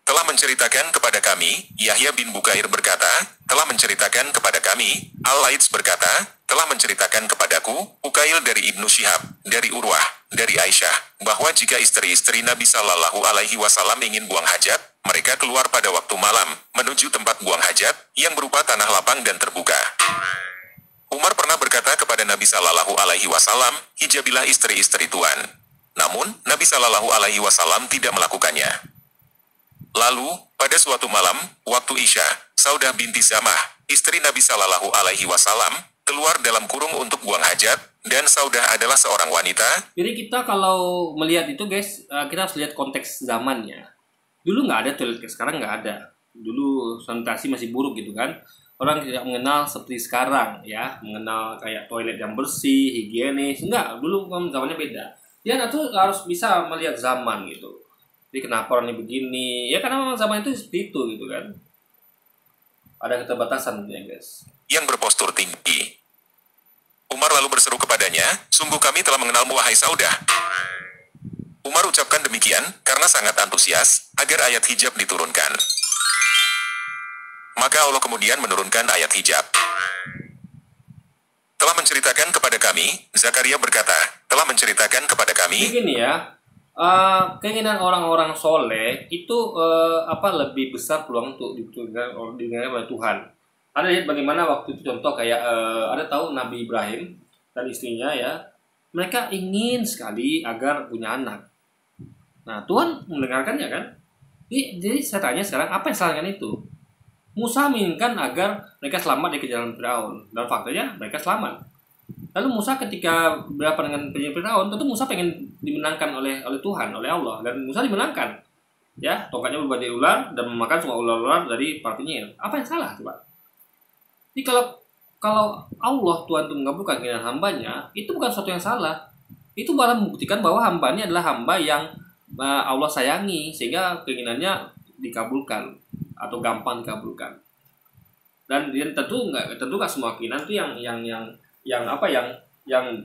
Telah menceritakan kepada kami, Yahya bin Bukair berkata, telah menceritakan kepada kami, Al-Laits berkata, telah menceritakan kepadaku, Ukail dari Ibnu Syihab, dari Urwah, dari Aisyah, bahwa jika istri-istri Nabi Sallallahu Alaihi Wasallam ingin buang hajat, mereka keluar pada waktu malam, menuju tempat buang hajat, yang berupa tanah lapang dan terbuka. Umar pernah berkata kepada Nabi Shallallahu Alaihi Wasallam, hijabilah istri-istri Tuhan. Namun, Nabi Shallallahu Alaihi Wasallam tidak melakukannya. Lalu, pada suatu malam, waktu Isya, Saudah binti Zamah, istri Nabi Shallallahu Alaihi Wasallam, keluar dalam kurung untuk buang hajat, dan Saudah adalah seorang wanita. Jadi kita kalau melihat itu guys, kita harus lihat konteks zamannya. Dulu nggak ada toilet, sekarang nggak ada. Dulu sanitasi masih buruk gitu kan. Orang tidak mengenal seperti sekarang ya, mengenal kayak toilet yang bersih, higienis. Enggak, dulu kan zamannya beda. Dia tuh harus bisa melihat zaman gitu. Jadi kenapa orang ini begini? Ya karena memang zaman itu seperti itu gitu kan. Ada keterbatasan ya guys. Yang berpostur tinggi. Umar lalu berseru kepadanya, sungguh kami telah mengenalmu wahai Saudah. Umar ucapkan demikian karena sangat antusias agar ayat hijab diturunkan. Maka Allah kemudian menurunkan ayat hijab. Telah menceritakan kepada kami, Zakaria berkata, telah menceritakan kepada kami. Begini ya, keinginan orang-orang soleh itu lebih besar peluang untuk didengar oleh Tuhan. Ada lihat bagaimana waktu itu contoh kayak ada tahu Nabi Ibrahim dan istrinya ya, mereka ingin sekali agar punya anak. Nah Tuhan mendengarkannya kan. Jadi saya tanya sekarang apa yang salahkan itu? Musa menginginkan agar mereka selamat dari kejaran Firaun, dan faktanya mereka selamat. Lalu Musa ketika berhadapan dengan penyiar Firaun, tentu Musa pengen dimenangkan oleh Tuhan, oleh Allah, dan Musa dimenangkan. Ya, tongkatnya berubah jadi ular dan memakan semua ular-ular dari para penyihir. Apa yang salah coba? Jadi kalau Allah Tuhan itu mengabulkan keinginan hambanya, itu bukan sesuatu yang salah. Itu malah membuktikan bahwa hambanya adalah hamba yang Allah sayangi, sehingga keinginannya dikabulkan atau gampang dikabulkan. Dan tentu nggak semua keinginan itu yang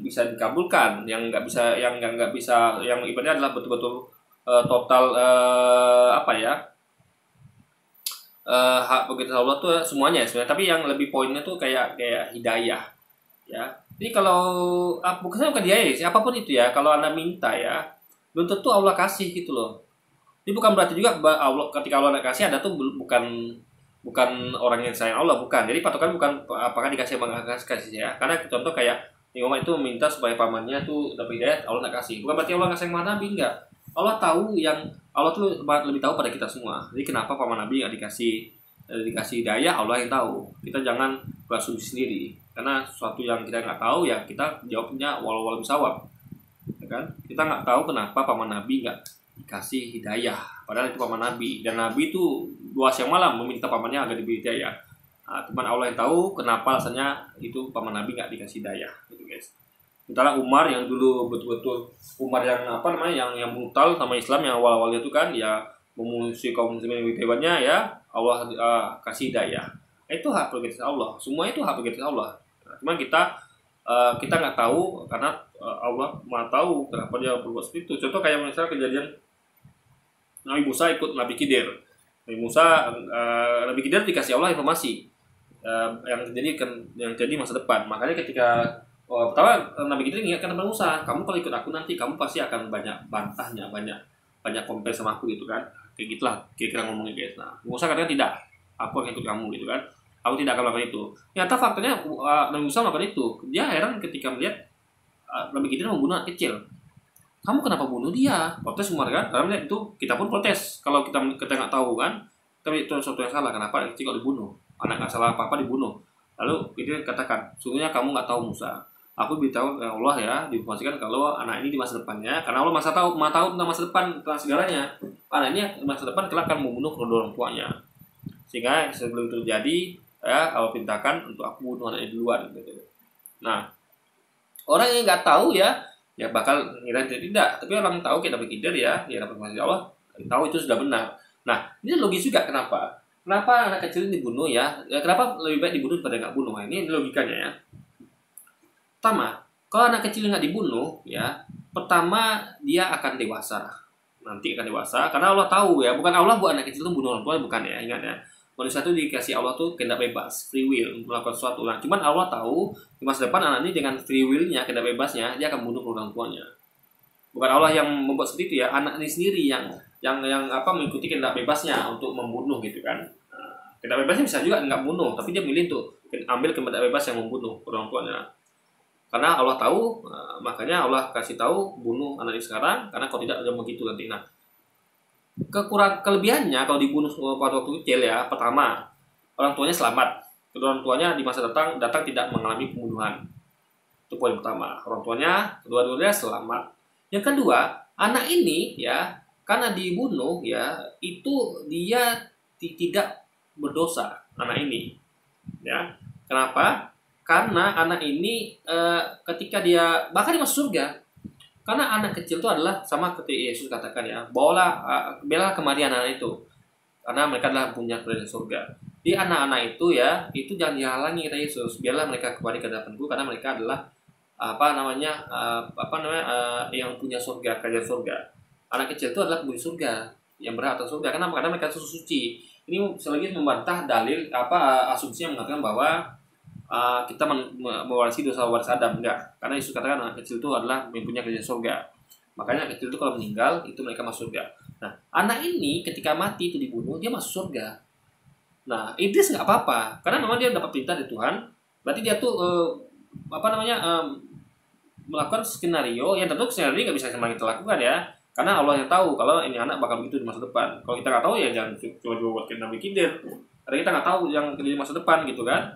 bisa dikabulkan, yang ibaratnya adalah betul-betul total hak begitu Allah tuh semuanya sebenarnya. Tapi yang lebih poinnya tuh kayak hidayah ya. Jadi kalau bukan hidayah siapapun itu ya, kalau Anda minta ya, belum tentu Allah kasih gitu loh. Ini bukan berarti juga Allah ketika Allah kasih Anda tuh bukan orang yang sayang Allah, bukan. Jadi patokan bukan apakah dikasih apa nggak kasih ya. Karena contoh kayak Umar itu meminta supaya pamannya tuh dapat hidayah, Allah nggak kasih. Bukan berarti Allah nggak sayang sama Nabi, enggak. Allah tuh lebih tahu pada kita semua. Jadi kenapa paman Nabi nggak dikasih hidayah, Allah yang tahu. Kita jangan berasumsi sendiri. Karena sesuatu yang kita nggak tahu ya kita jawabnya walau bisawab. Ya kan? Kita nggak tahu kenapa paman Nabi nggak dikasih hidayah, padahal itu paman Nabi, dan Nabi itu 2 siang malam meminta pamannya agar diberi hidayah. Cuman Allah yang tahu kenapa alasannya itu paman Nabi nggak dikasih hidayah, gitu guys. Sementara Umar yang dulu betul-betul Umar yang yang brutal sama Islam yang awal-awalnya itu kan ya memusuhi kaum muslimin hebatnya ya, Allah kasih hidayah. Itu hak prerogatif Allah, semua itu hak prerogatif Allah. Cuman kita nggak tahu karena Allah Maha tahu kenapa dia berbuat seperti itu. Contoh kayak misalnya kejadian Nabi Musa ikut Nabi Khidir. Nabi Khidir dikasih Allah informasi yang terjadi masa depan. Makanya ketika pertama Nabi Khidir ingatkan Nabi Musa, kamu kalau ikut aku nanti kamu pasti akan banyak bantahnya, banyak komplain sama aku gitu kan. Kayak gitulah kira-kira ngomongnya guys. Nah, Musa katanya tidak, aku akan ikut kamu gitu kan. Aku tidak akan melakukan itu. Ternyata faktanya Nabi Musa melakukan itu. Dia heran ketika melihat Nabi Khidir membunuh anak kecil. Kamu kenapa bunuh dia? Protes Umar kan? Karena melihat itu kita pun protes. Kalau kita nggak tahu kan, tapi itu sesuatu yang salah. Kenapa anak kecil kok dibunuh? Anak nggak salah apa-apa dibunuh. Lalu dia katakan, sungguhnya kamu nggak tahu Musa. Aku beritahu Allah ya, diinformasikan kalau anak ini di masa depannya, karena Allah tahu tentang masa depan, tentang segalanya. Anak ini masa depan kelak akan membunuh kedua orang tuanya. Sehingga sebelum itu terjadi, ya Allah perintahkan untuk aku bunuh anak ini duluan. Gitu. Nah, orang yang nggak tahu ya bakal ngira tidak. Tapi orang tahu kita berpikir ya dapat informasi Allah, tahu itu sudah benar. Nah, ini logis juga kenapa anak kecil ini dibunuh ya? Kenapa lebih baik dibunuh daripada nggak bunuh? Nah, ini logikanya ya. Pertama, kalau anak kecil nggak dibunuh ya, pertama dia akan dewasa. Nanti akan dewasa karena Allah tahu ya, bukan Allah buat anak kecil itu bunuh orang tua, bukan ya, ingat ya. Manusia itu dikasih Allah tuh kehendak bebas, free will untuk melakukan sesuatu. Nah, cuman Allah tahu di masa depan anak ini dengan free will-nya, kehendak bebasnya, dia akan bunuh orang tuanya. Bukan Allah yang membuat seperti itu ya, anak ini sendiri yang mengikuti kehendak bebasnya untuk membunuh gitu kan. Kehendak bebasnya bisa juga nggak bunuh, tapi dia milih untuk ambil kehendak bebas yang membunuh orang tuanya. Karena Allah tahu, makanya Allah kasih tahu bunuh anak ini sekarang, karena kalau tidak ada begitu nanti. Nah, kelebihannya kalau dibunuh pada waktu kecil ya, pertama orang tuanya selamat, kedua orang tuanya di masa datang tidak mengalami pembunuhan. Itu poin pertama, orang tuanya kedua-duanya selamat. Yang kedua, anak ini ya karena dibunuh ya itu dia tidak berdosa anak ini ya. Kenapa? Karena anak ini ketika dia bahkan dia masuk surga. Karena anak kecil itu adalah sama seperti Yesus katakan ya, bela kematian anak itu. Karena mereka adalah punya kerajaan surga. Di anak-anak itu ya, itu jangan dihalangi kata Yesus. Biarlah mereka kembali ke hadapanku karena mereka adalah yang punya surga, kerajaan surga. Anak kecil itu adalah penghuni surga, yang berhak atas surga. Kenapa? Karena mereka suci. Ini selagi membantah dalil asumsi yang mengatakan bahwa kita mewarisi dosa waris Adam. Enggak, karena Yesus katakan anak kecil itu adalah mempunyai kerajaan surga. Makanya anak kecil itu kalau meninggal itu mereka masuk surga. Nah, anak ini ketika mati itu dibunuh, dia masuk surga. Nah, Iblis nggak apa-apa, karena memang dia dapat perintah dari Tuhan. Berarti dia tuh melakukan skenario yang tentu skenario nggak bisa sama kita lakukan ya. Karena Allah yang tahu kalau ini anak bakal begitu di masa depan. Kalau kita nggak tahu ya jangan coba-coba buat kita bikin. Karena kita nggak tahu yang terjadi di masa depan gitu kan.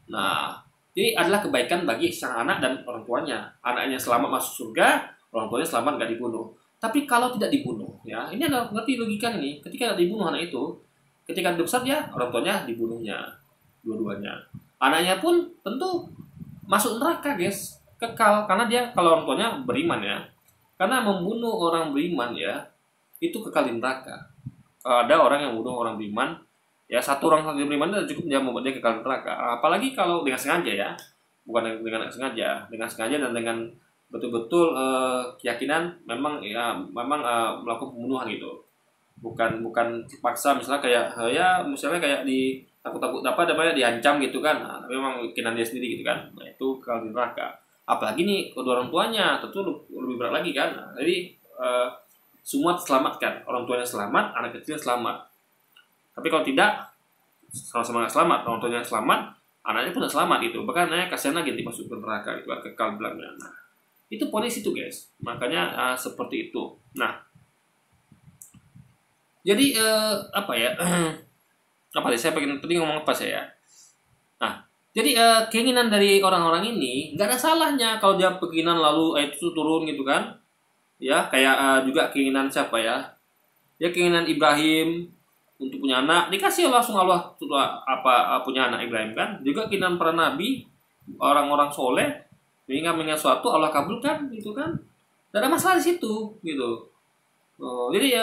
Nah, jadi adalah kebaikan bagi sang anak dan orang tuanya. Anaknya selamat masuk surga, orang tuanya selamat nggak dibunuh. Tapi kalau tidak dibunuh, ya ini adalah ngerti logika ini. Ketika dibunuh anak itu, ketika dia besar ya orang tuanya dibunuhnya, dua-duanya. Anaknya pun tentu masuk neraka guys, kekal karena dia kalau orang tuanya beriman ya. Karena membunuh orang beriman ya itu kekal di neraka. Kalau ada orang yang membunuh orang beriman, ya satu orang saja beriman itu cukup dia membuat dia kekal neraka. Apalagi kalau dengan sengaja ya, bukan dengan sengaja dan dengan betul-betul keyakinan memang melakukan pembunuhan gitu. Bukan paksa misalnya kayak di takut diancam gitu kan. Nah, memang keyakinan dia sendiri gitu kan. Nah, itu kekal di neraka. Apalagi nih kedua orang tuanya tentu lebih berat lagi kan. Nah, jadi semua terselamatkan, orang tuanya selamat, anak kecil selamat. Tapi kalau tidak, sama-sama nggak selamat, orang tuanya selamat, anaknya pun nggak selamat gitu. Bahkan anaknya kasihan lagi dimasuk ke neraka gitu, kekal belakangnya. Nah, itu poin situ guys. Makanya seperti itu. Nah, jadi saya pengen tadi ngomong apa saya? Nah, jadi keinginan dari orang-orang ini nggak ada salahnya kalau dia keinginan lalu itu turun gitu kan? Ya, kayak juga keinginan siapa ya? Ya keinginan Ibrahim untuk punya anak, dikasih langsung Allah punya anak Ibrahim kan. Juga keinginan para nabi, orang-orang soleh, mengingat suatu Allah kabulkan gitu kan. Tidak ada masalah di situ gitu. Jadi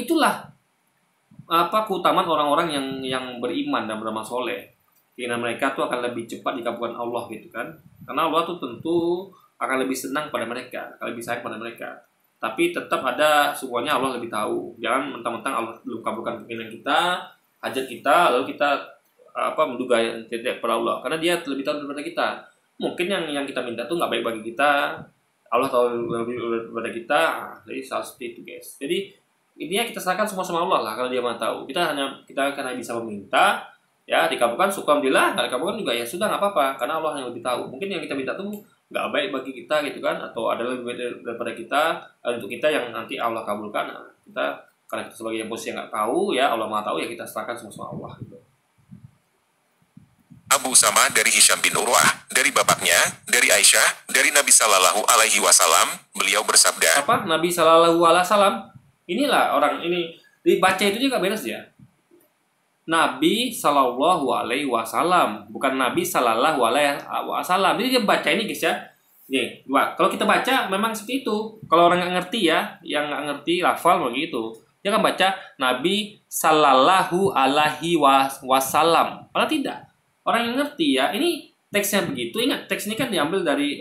itulah keutamaan orang-orang yang beriman dan beramal soleh. Keinginan mereka tuh akan lebih cepat dikabulkan Allah gitu kan. Karena Allah tuh tentu akan lebih senang pada mereka, akan lebih sayang pada mereka. Tapi tetap ada semuanya Allah lebih tahu. Jangan mentang-mentang Allah belum kabulkan keinginan kita, hajat kita, lalu kita menduga yang tidak pada Allah. Karena dia lebih tahu daripada kita. Mungkin yang kita minta tuh nggak baik bagi kita. Allah tahu lebih daripada kita. Jadi salah seperti itu guys. Jadi intinya kita serahkan semua sama Allah lah. Kalau dia mau tahu. Kita hanya bisa meminta. Ya dikabulkan, syukur alhamdulillah. Nggak dikabulkan juga ya sudah nggak apa-apa. Karena Allah yang lebih tahu. Mungkin yang kita minta tuh nggak baik bagi kita gitu kan, atau ada lebih baik daripada kita untuk kita yang nanti Allah kabulkan. Nah, karena kita sebagai yang posisi yang nggak tahu ya, Allah maha tahu ya, kita serahkan semua Allah gitu. Abu Usama dari Hisham bin Urwah, dari bapaknya, dari Aisyah, dari Nabi Sallallahu Alaihi Wasallam, beliau bersabda. Nabi Sallallahu Alaihi Wasallam, inilah orang ini dibaca itu juga beres ya. Nabi Sallallahu Alaihi Wasallam, bukan Nabi Sallallahu Alaihi Wasallam. Jadi dia baca ini guys ya. Nih, kalau kita baca memang seperti itu. Kalau orang nggak ngerti ya, yang nggak ngerti lafal begitu, dia akan baca Nabi Sallallahu Alaihi Wasallam. Kalau tidak, orang yang ngerti ya, ini teksnya begitu. Ingat, teks ini kan diambil dari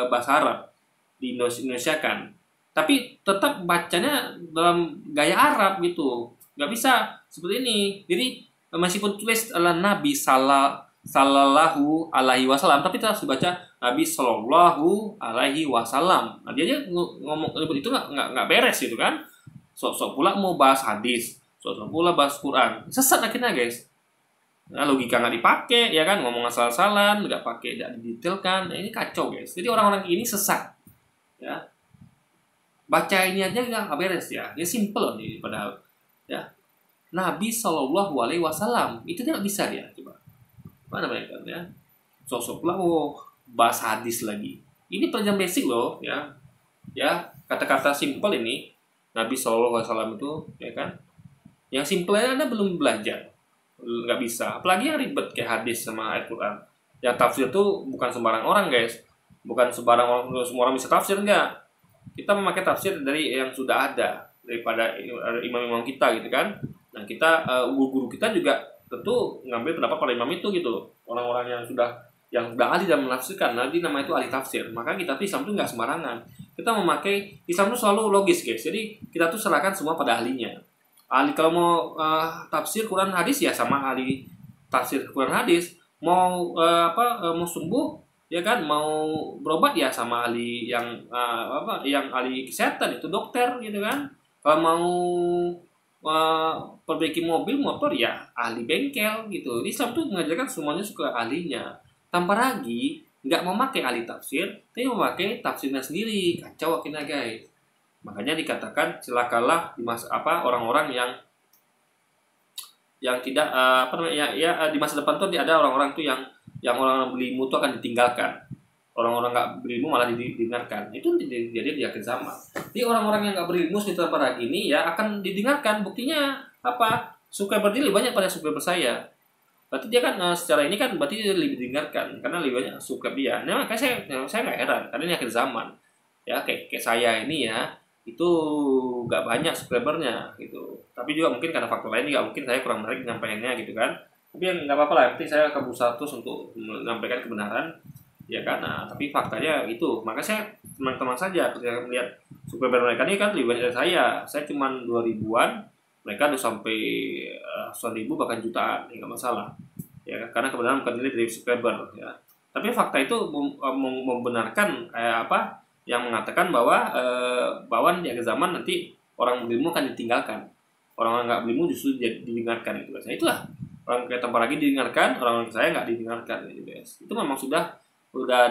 bahasa Arab di Indonesia kan. Tapi tetap bacanya dalam gaya Arab gitu. Nggak bisa seperti ini. Jadi meskipun tulis adalah Nabi Sallallahu Alaihi Wasallam, tapi terus dibaca Nabi Sallallahu Alaihi Wasallam. Nah, dia ngomong itu nggak beres gitu kan. Sok pula mau bahas hadis, sok pula bahas Quran. Sesat akhirnya guys. Nah, logika nggak dipakai, ya kan, ngomong asal-asalan, nggak pakai, nggak didetailkan. Nah, ini kacau guys. Jadi orang-orang ini sesat, ya. Baca ini aja nggak beres ya. Dia simple nih padahal, ya. Nabi Shallallahu Alaihi Wasallam itu dia nggak bisa dia, coba. Mana mereka ya? Sosok lah, bahas hadis lagi. Ini pelajaran basic loh, ya. Ya, kata-kata simple ini Nabi Shallallahu Alaihi Wasallam itu, ya kan. Yang simple Anda belum belajar. Nggak bisa, apalagi yang ribet kayak hadis sama ayat Quran. Yang tafsir tuh bukan sembarang orang guys, bukan sembarang orang, semua orang bisa tafsir, enggak. Kita memakai tafsir dari yang sudah ada daripada imam-imam kita gitu kan. Nah kita guru-guru kita juga tentu ngambil pendapat para imam itu gitu loh, orang-orang yang sudah ahli dalam menafsirkan. Nanti nama itu ahli tafsir. Maka kita tuh Islam tuh nggak sembarangan. Kita memakai Islam tuh selalu logis guys. Jadi kita tuh serahkan semua pada ahlinya. Ahli kalau mau tafsir Quran hadis ya sama ahli tafsir Quran hadis, mau mau sembuh ya kan, mau berobat ya sama ahli yang yang ahli kesehatan itu dokter gitu kan. Kalau mau perbaiki mobil motor ya ahli bengkel gitu. Islam tuh mengajarkan semuanya suka ahlinya, tanpa lagi nggak memakai ahli tafsir, tapi memakai tafsirnya sendiri. Kacau akhirnya guys. Makanya dikatakan celakalah di orang-orang yang tidak di masa depan tuh ada orang-orang tuh yang orang berilmu tuh akan ditinggalkan. Orang-orang nggak berilmu malah didengarkan. Itu jadi di akhir zaman. Jadi orang-orang yang nggak berilmu sekitar para ini ya akan didengarkan. Buktinya apa? Subscriber dia lebih banyak pada subscriber saya. Berarti dia kan secara ini kan berarti dia lebih didengarkan karena lebih banyak subscribe dia. Nah, makanya saya nggak heran karena ini akhir zaman. Ya kayak saya ini ya, itu nggak banyak subscribernya gitu, tapi juga mungkin karena faktor lain juga mungkin saya kurang menarik nyampaikannya gitu kan. Tapi yang nggak apa-apa lah, penting saya akan berusaha terus untuk menyampaikan kebenaran ya kan. Nah, tapi faktanya itu, maka saya teman-teman saja ketika melihat subscriber mereka ini kan lebih banyak dari saya cuma 2.000-an, mereka udah sampai 100.000 bahkan jutaan, ya nggak masalah ya, karena kebenaran bukan nilai dari subscriber ya. Tapi fakta itu membenarkan yang mengatakan bahwa di akhir zaman nanti orang berilmu akan ditinggalkan, orang nggak berilmu justru didengarkan gitu guys. Nah itulah, orang kayak tanpa lagi didengarkan, orang saya nggak didengarkan gitu guys. Itu memang sudah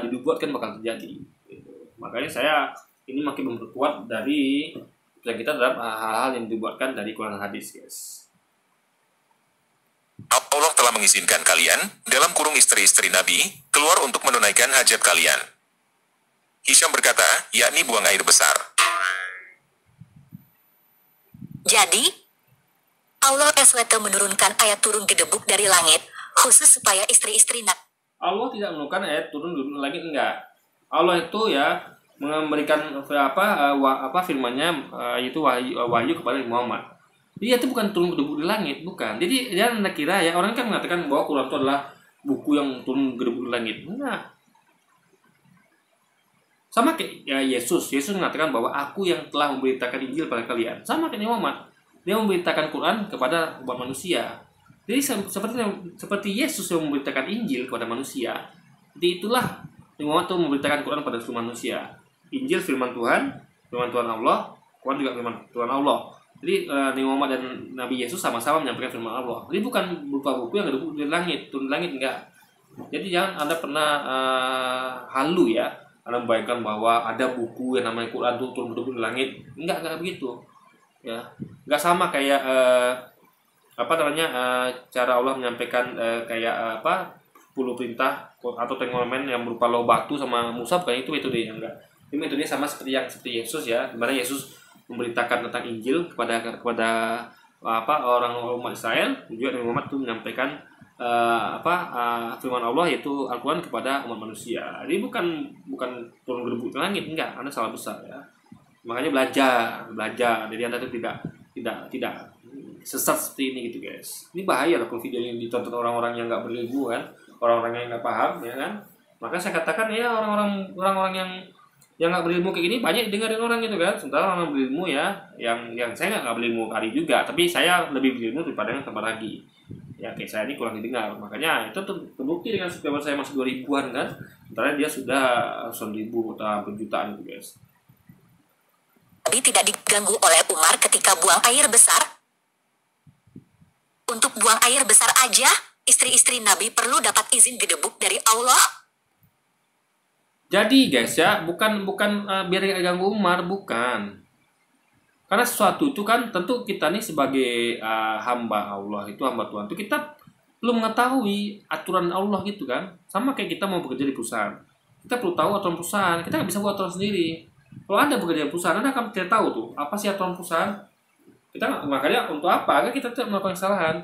dibuatkan bakal terjadi gitu. Makanya saya ini makin memperkuat dari kita terhadap hal-hal yang dibuatkan dari Quran hadis guys. Allah telah mengizinkan kalian, dalam kurung istri-istri Nabi, keluar untuk menunaikan hajat kalian. Hisham berkata, yakni buang air besar. Jadi, Allah SWT menurunkan ayat turun gedebuk dari langit, khusus supaya istri-istri Allah tidak menurunkan ayat turun gedebuk dari langit, enggak. Allah itu ya memberikan firman-Nya itu wahyu kepada Muhammad. Dia itu bukan turun gedebuk dari langit, bukan. Jadi jangan Anda kira ya, orang kan mengatakan bahwa Quran itu adalah buku yang turun gedebuk dari langit. Enggak. Sama kayak ya Yesus mengatakan bahwa aku yang telah memberitakan Injil pada kalian. Sama kayak Muhammad, dia memberitakan Quran kepada umat manusia. Jadi seperti Yesus yang memberitakan Injil kepada manusia, jadi itulah Muhammad itu memberitakan Quran pada seluruh manusia. Injil firman Tuhan Allah, Quran juga firman Tuhan Allah. Jadi Nabi Muhammad dan Nabi Yesus sama-sama menyampaikan firman Allah. Jadi bukan berupa buku yang gedebuk dari langit, turun dari langit, enggak. Jadi jangan Anda pernah halu ya, Anda membayangkan bahwa ada buku yang namanya Quran itu turun dari langit. Enggak begitu. Ya, enggak sama kayak cara Allah menyampaikan 10 perintah atau Ten yang berupa law batu sama Musa, bukan itu metodenya, enggak. Ini metodenya sama seperti Yesus ya, di mana Yesus memberitakan tentang Injil kepada orang umat Israel, juga Nabi Muhammad itu menyampaikan firman Allah yaitu Al-Quran kepada umat manusia. Jadi bukan turun gedebuk dari langit, enggak. Anda salah besar ya. Makanya belajar. Jadi Anda itu tidak sesat seperti ini gitu guys. Ini bahaya loh kalau video ini ditonton orang-orang yang nggak berilmu kan, orang-orang yang nggak paham ya kan. Maka saya katakan ya orang-orang yang nggak berilmu kayak gini banyak dengerin orang gitu kan. Sementara orang berilmu ya, yang saya nggak berilmu kali juga, tapi saya lebih berilmu daripada yang tambah lagi. Ya kayak saya ini kurang didengar, makanya itu terbukti dengan subscriber saya masih 2.000-an kan, sementara dia sudah 1.000 atau berjutaan gitu guys. Nabi tidak diganggu oleh Umar ketika buang air besar. Untuk buang air besar aja, istri-istri Nabi perlu dapat izin gedebuk dari Allah? Jadi guys ya, bukan biar nggak ganggu Umar, bukan. Karena sesuatu itu kan tentu kita nih sebagai hamba Allah, itu hamba Tuhan, itu kita belum mengetahui aturan Allah gitu kan. Sama kayak kita mau bekerja di perusahaan, kita perlu tahu aturan perusahaan, kita nggak bisa buat aturan sendiri. Kalau Anda bekerja di perusahaan, Anda akan tidak tahu tuh apa sih aturan perusahaan. Makanya untuk apa? Agar kita tidak melakukan kesalahan.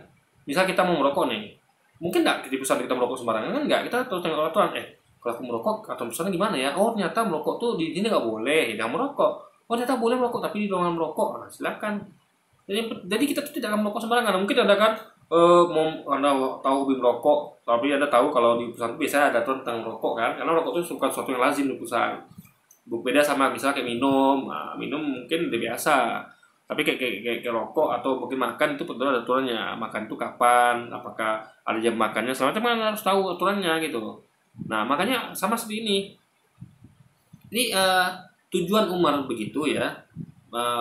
Misal kita mau merokok nih, mungkin nggak di perusahaan kita merokok sembarangan kan? Nggak, kita terus tengok aturan. Kalau aku merokok, aturan perusahaan gimana ya? Oh ternyata merokok tuh di sini nggak boleh, jangan merokok. Oh ternyata boleh merokok tapi di ruangan merokok. Nah, silakan. Jadi kita tuh tidak akan merokok sembarangan. Mungkin ada kan, mau Anda tahu hobi merokok, tapi Anda tahu kalau di perusahaan itu biasanya ada aturan tentang merokok kan? Karena merokok itu bukan sesuatu yang lazim di perusahaan. Beda sama misalnya kayak minum, minum mungkin udah biasa. Tapi kayak rokok atau mungkin makan itu betul ada aturannya. Makan itu kapan, apakah ada jam makannya, selama itu kan harus tahu aturannya gitu. Nah makanya sama seperti ini. Jadi tujuan Umar begitu ya,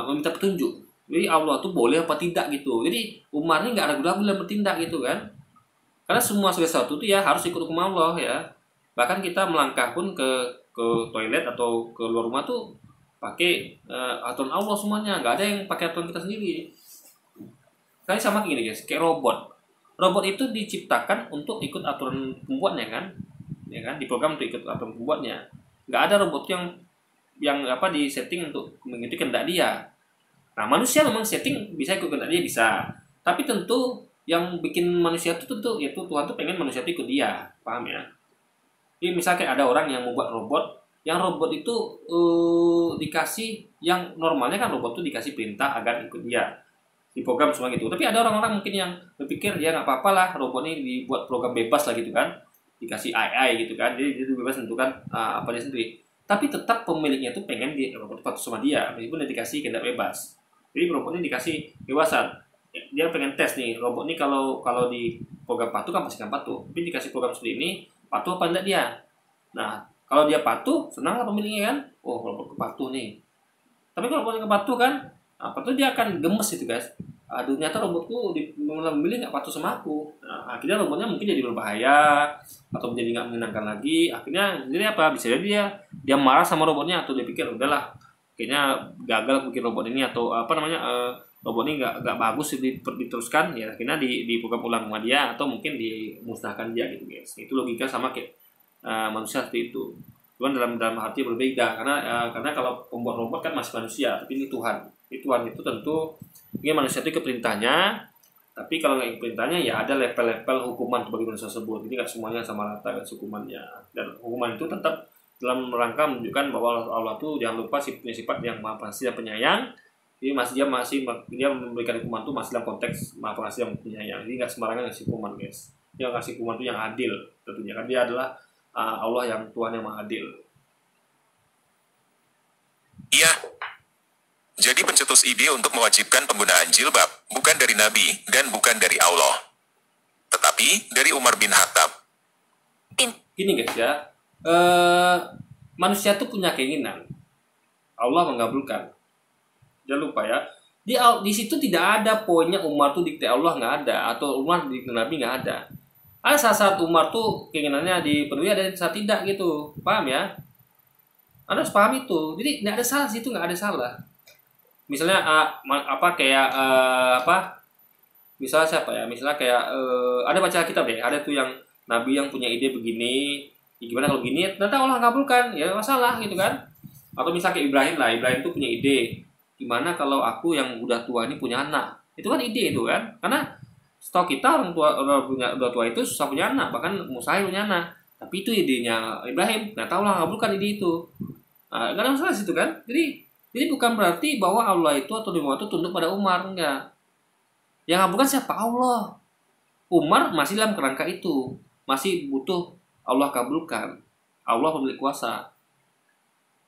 meminta petunjuk. Jadi Allah tuh boleh apa tidak gitu. Jadi Umar ini nggak ragu-ragu dalam bertindak gitu kan. Karena semua sesuatu itu ya harus ikut hukum Allah ya. Bahkan kita melangkah pun ke toilet atau ke luar rumah tuh pakai aturan Allah semuanya, nggak ada yang pakai aturan kita sendiri. Kayak sama kayak gini guys, kayak robot. Robot itu diciptakan untuk ikut aturan pembuatnya kan, ya kan, diprogram untuk ikut aturan pembuatnya. Nggak ada robot yang di setting untuk mengikuti kehendak dia. Nah manusia memang setting bisa ikut kehendak dia bisa, tapi tentu yang bikin manusia itu tentu yaitu Tuhan tuh pengen manusia itu ikut dia, paham ya? Jadi misalnya kayak ada orang yang membuat robot, yang robot itu dikasih, yang normalnya kan robot itu dikasih perintah agar ikut dia, diprogram semua gitu. Tapi ada orang-orang mungkin yang berpikir ya nggak apa-apa lah, robot ini dibuat program bebas lah gitu kan, dikasih AI gitu kan, jadi dia bebas menentukan apa dia sendiri. Tapi tetap pemiliknya tuh pengen robot patuh sama dia, meskipun dia dikasih kehendak bebas. Jadi robot ini dikasih kebebasan. Dia pengen tes nih, robot ini kalau di program patuh kan pasti kan patuh. Tapi dikasih program seperti ini, patuh apa enggak dia? Nah, kalau dia patuh, senanglah pemiliknya kan? Oh, robot patuh nih. Tapi kalau robotnya patuh kan, patuh dia akan gemes gitu guys. Aduh, ternyata robotku memilih nggak patuh sama aku. Nah, akhirnya robotnya mungkin jadi berbahaya atau menjadi nggak menyenangkan lagi. Akhirnya jadi apa? Bisa jadi dia marah sama robotnya, atau dia pikir udahlah, kayaknya gagal bikin robot ini, atau robot ini nggak bagus diteruskan, ya akhirnya di program ulang sama dia, atau mungkin dimusnahkan dia gitu guys. Itu logika sama kayak manusia seperti itu. Cuman dalam arti berbeda, karena kalau pembuat robot kan masih manusia, tapi ini Tuhan. Tuhan itu tentu ini manusia itu ke perintahnya, tapi kalau nggak ikut perintahnya ya ada level-level hukuman bagi manusia tersebut. Jadi nggak semuanya sama rata guys hukumannya, dan hukuman itu tetap dalam rangka menunjukkan bahwa Allah tuh jangan lupa punya sifat yang maha pengasih dan penyayang. Jadi dia memberikan hukuman itu masih dalam konteks maha pengasih dan penyayang. Jadi nggak sembarangan ngasih hukuman guys. Dia ngasih hukuman itu yang adil tentunya, kan dia adalah Allah yang Tuhan yang maha adil. Iya. Jadi pencetus ide untuk mewajibkan penggunaan jilbab bukan dari Nabi dan bukan dari Allah, tetapi dari Umar bin Khattab. Gini guys ya, manusia tuh punya keinginan, Allah mengabulkan. Jangan lupa ya, di situ tidak ada poinnya Umar tuh dikte Allah, nggak ada, atau Umar dikte Nabi, nggak ada. Ada saat Umar tuh keinginannya dipenuhi, ada saat tidak gitu, paham ya? Anda harus paham itu. Jadi nggak ada salah situ, nggak ada salah. Misalnya misalnya siapa ya? Misalnya kayak ada baca kitab deh, ada tuh yang Nabi yang punya ide begini, gimana kalau gini, ternyata Allah kabulkan, ya masalah gitu kan? Atau misalnya kayak Ibrahim tuh punya ide, gimana kalau aku yang udah tua ini punya anak? Itu kan ide itu kan? Karena setahu kita orang udah tua itu susah punya anak, bahkan mustahil punya anak. Tapi itu idenya Ibrahim, ternyata Allah kabulkan ide itu. Nggak ada masalah situ kan? Jadi bukan berarti bahwa Allah itu atau Umar itu tunduk pada Umar, enggak. Yang kabulkan siapa? Allah. Umar masih dalam kerangka itu, masih butuh Allah kabulkan. Allah pemilik kuasa.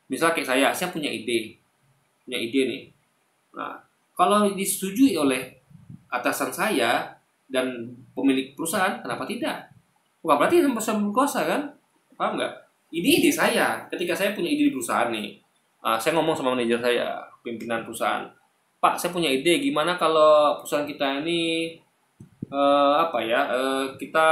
Misalnya kayak saya punya ide nih. Nah, kalau disetujui oleh atasan saya dan pemilik perusahaan, kenapa tidak? Bukan berarti sama berkuasa kan? Paham nggak? Ini ide saya. Ketika saya punya ide di perusahaan nih, saya ngomong sama manajer saya, pimpinan perusahaan, Pak, saya punya ide, gimana kalau perusahaan kita ini apa ya, kita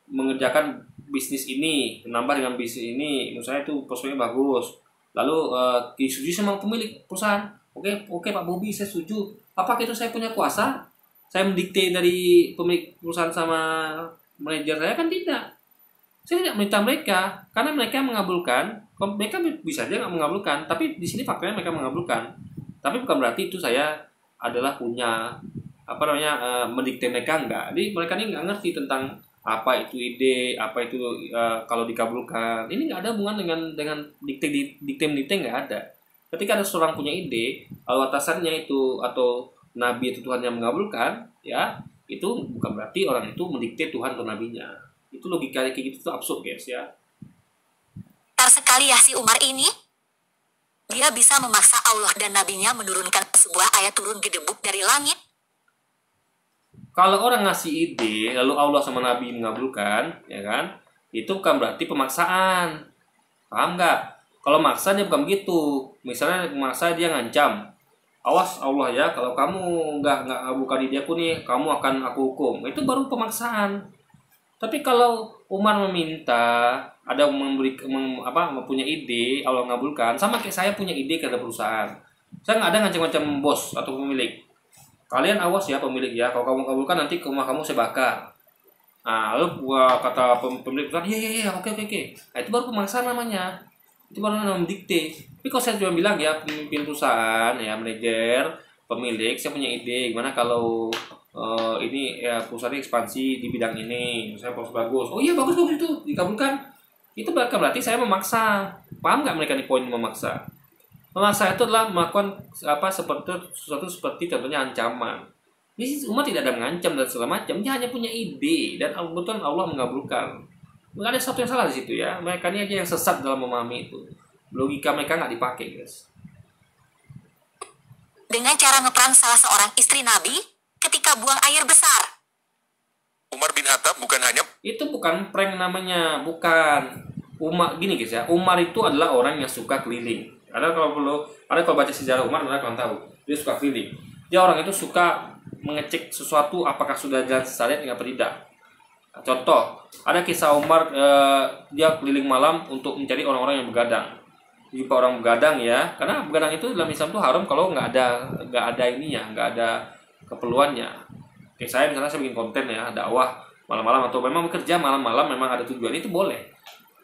mengerjakan bisnis ini, menambah dengan bisnis ini, misalnya itu prospeknya bagus, lalu disetujui sama pemilik perusahaan. Oke Pak Bobi, saya setuju. Apakah itu saya punya kuasa? Saya mendikte dari pemilik perusahaan sama manajer saya? Kan tidak. Saya tidak minta mereka, karena mereka mengabulkan. Mereka bisa aja nggak mengabulkan, tapi di sini faktanya mereka mengabulkan. Tapi bukan berarti itu saya adalah punya apa namanya, mendikte mereka, enggak. Jadi mereka ini nggak ngerti tentang apa itu ide, apa itu kalau dikabulkan. Ini nggak ada hubungan dengan dikte nggak ada. Ketika ada seorang punya ide, kalau atasannya itu atau nabi atau Tuhan yang mengabulkan, ya itu bukan berarti orang itu mendikte Tuhan atau nabinya. Itu logikanya kayak gitu tuh absurd, guys, ya. Pintar sekali ya si Umar ini. Dia bisa memaksa Allah dan nabinya menurunkan sebuah ayat turun gedebuk dari langit. Kalau orang ngasih ide, lalu Allah sama Nabi mengabulkan, ya kan? Itu bukan berarti pemaksaan. Paham nggak? Kalau maksa dia bukan begitu. Misalnya maksa dia ngancam. Awas Allah ya, kalau kamu nggak kabulkan ide aku nih, kamu akan aku hukum. Itu baru pemaksaan. Tapi kalau Umar meminta, ada mempunyai ide, Allah mengabulkan. Sama kayak saya punya ide ke perusahaan. Saya nggak ada ngancam-ngancam bos atau pemilik. Kalian awas ya pemilik ya, kalau kamu kabulkan nanti rumah kamu saya bakar. Nah, lalu kata pemilik perusahaan, iya, oke. Nah, itu baru pemaksaan namanya. Itu baru namanya mendikte. Tapi kalau saya cuma bilang ya, pemimpin perusahaan, ya manajer, pemilik, saya punya ide gimana kalau ini ya perusahaan ekspansi di bidang ini, saya bagus. Oh iya bagus itu dikabulkan. Itu berarti saya memaksa. Paham nggak mereka di poin memaksa? Memaksa itu adalah melakukan sesuatu seperti contohnya ancaman. Ini umat tidak ada mengancam dan segala macam, dia hanya punya ide dan kebetulan Allah mengabulkan. Nggak ada sesuatu yang salah di situ ya. Mereka ini aja yang sesat dalam memahami itu. Logika mereka nggak dipakai, guys. Dengan cara ngeprank salah seorang istri Nabi ketika buang air besar. Umar bin Khattab bukan hanya Itu bukan prank namanya, bukan. Umar gini guys ya. Umar itu adalah orang yang suka keliling. Kalau baca sejarah Umar, kalian tahu dia suka keliling. Dia orang itu suka mengecek sesuatu apakah sudah jalan syariat atau tidak. Contoh, ada kisah Umar, dia keliling malam untuk mencari orang-orang yang begadang. Jika orang begadang ya, karena begadang itu dalam Islam itu haram kalau nggak ada ininya, nggak ada keperluannya. Kayak saya misalnya saya bikin konten ya, dakwah malam-malam atau memang bekerja malam-malam memang ada tujuan, itu boleh.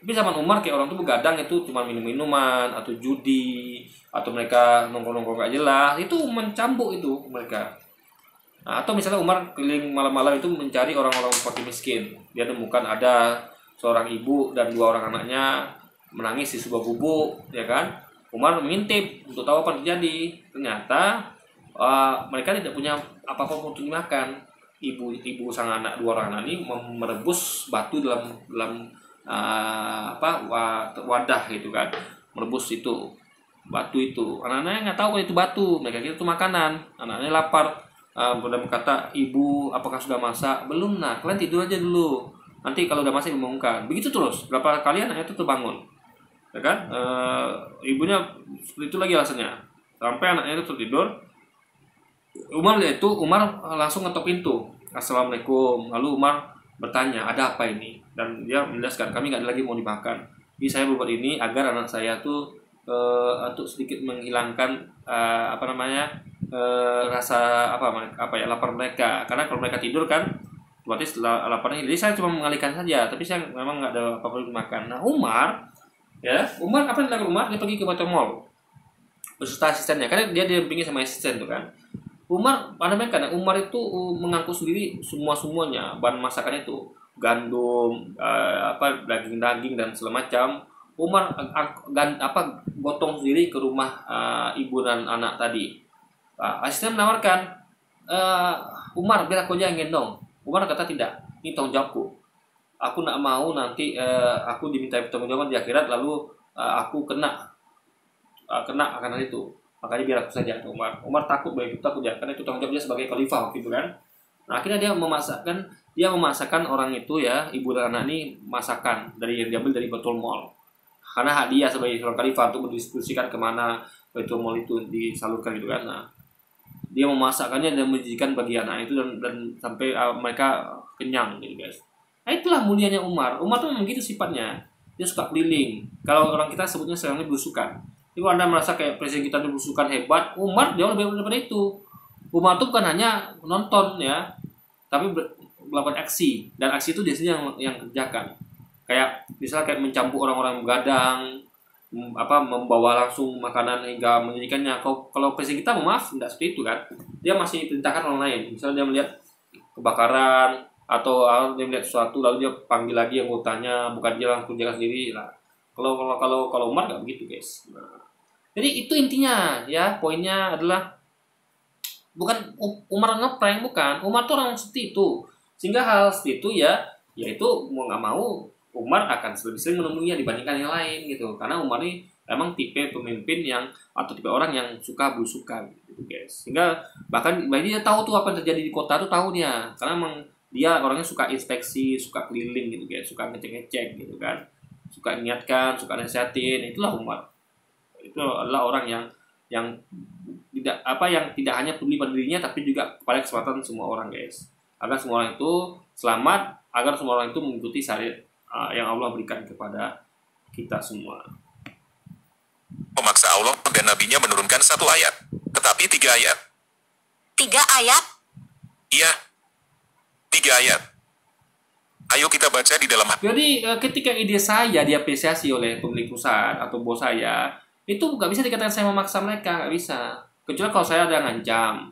Tapi zaman Umar kayak orang tuh begadang itu cuma minum-minuman atau judi atau mereka nongkrong-nongkrong gak jelas, itu mencambuk itu mereka. Nah, atau misalnya Umar keliling malam-malam itu mencari orang-orang fakir miskin. Dia nemukan ada seorang ibu dan 2 orang anaknya menangis di sebuah gubuk, ya kan? Umar mengintip untuk tahu apa yang terjadi. Ternyata mereka tidak punya apa-apa untuk dimakan. Ibu sang anak 2 orang anak ini merebus batu dalam wadah gitu kan, merebus itu batu itu. Anak-anaknya nggak tahu kalau itu batu, mereka kira itu makanan. Anaknya lapar. Kemudian berkata, ibu apakah sudah masak? Belum nak, kalian tidur aja dulu, nanti kalau udah masak diumumkan. Begitu terus, berapa kali anaknya itu terbangun, ya kan? Ibunya itu lagi alasannya, sampai anaknya itu tertidur. Umar lihat itu, Umar langsung ngetok pintu, assalamualaikum. Lalu Umar bertanya, ada apa ini? Dan dia menjelaskan, kami nggak ada lagi mau dimakan. Jadi saya berbuat ini agar anak saya tuh untuk sedikit menghilangkan rasa lapar mereka, karena kalau mereka tidur kan berarti setelah laparnya, jadi saya cuma mengalihkan saja, tapi saya memang nggak ada apa-apa dimakan. Nah Umar apa yang dilakukan Umar? Dia pergi ke Baitul Mall beserta asistennya, karena dia didampingi sama asisten tuh kan. Umar itu mengangkut sendiri semuanya bahan masakan itu, gandum, daging dan segala macam. Umar gotong sendiri ke rumah ibu dan anak tadi. Asisten menawarkan, Umar biar aku aja yang gendong. Umar kata tidak, ini tanggung jawabku. Aku nak mau nanti aku diminta tanggung jawab di akhirat, lalu aku kena akan hal itu. Makanya biar aku saja. Umar takut begitu, karena itu tanggung jawabnya sebagai khalifah gitu kan. Nah, akhirnya dia memasakkan orang itu ya, ibu dan anak ini masakan yang diambil dari Baitul Mall. Karena hak dia sebagai seorang khalifah untuk mendistribusikan kemana Baitul Mall itu disalurkan gitu kan. Nah, dia memasakkannya dan menjadikan bagi anak itu dan sampai mereka kenyang gitu guys. Nah itulah mulianya Umar. Umar tuh memang gitu sifatnya. Dia suka keliling. Kalau orang kita sebutnya sekarang belusukan. Jadi kalau Anda merasa kayak presiden kita itu belusukan hebat, Umar jauh lebih daripada itu. Umar tuh bukan hanya nonton ya, tapi melakukan aksi. Dan aksi itu biasanya yang kerjakan. Kayak misalnya kayak mencampur orang-orang begadang, membawa langsung makanan hingga menjadikannya. Kalau presiden kita maaf tidak seperti itu kan, dia masih perintahkan orang lain. Misalnya dia melihat kebakaran atau dia melihat sesuatu lalu dia panggil lagi anggotanya, bukan dia langsung kerjakan sendiri lah. Kalau Umar nggak begitu guys. Nah, jadi itu intinya ya, poinnya adalah bukan Umar ngeprank, bukan. Umar tuh orang seperti itu, sehingga hal seperti itu ya itu mau nggak mau Umar akan lebih sering menemuinya dibandingkan yang lain gitu, karena Umar ini emang tipe pemimpin yang atau tipe orang yang suka belusukan gitu guys, sehingga bahkan dia tahu tuh apa yang terjadi di kota tuh tahu dia, karena emang dia orangnya suka inspeksi, suka keliling gitu guys, suka ngecek gitu kan, suka ingatkan, suka nasihatin. Itulah Umar. Itu adalah orang yang tidak hanya peduli pada dirinya tapi juga kepada keselamatan semua orang guys, agar semua orang itu selamat, agar semua orang itu mengikuti syariat yang Allah berikan kepada kita semua. Memaksa Allah dan Nabi-Nya menurunkan 1 ayat, tetapi 3 ayat. 3 ayat? Iya, 3 ayat. Ayo kita baca di dalam. Jadi ketika ide saya diapresiasi oleh pemilik perusahaan atau bos saya, itu nggak bisa dikatakan saya memaksa mereka, nggak bisa. Kecuali kalau saya ada ngancam.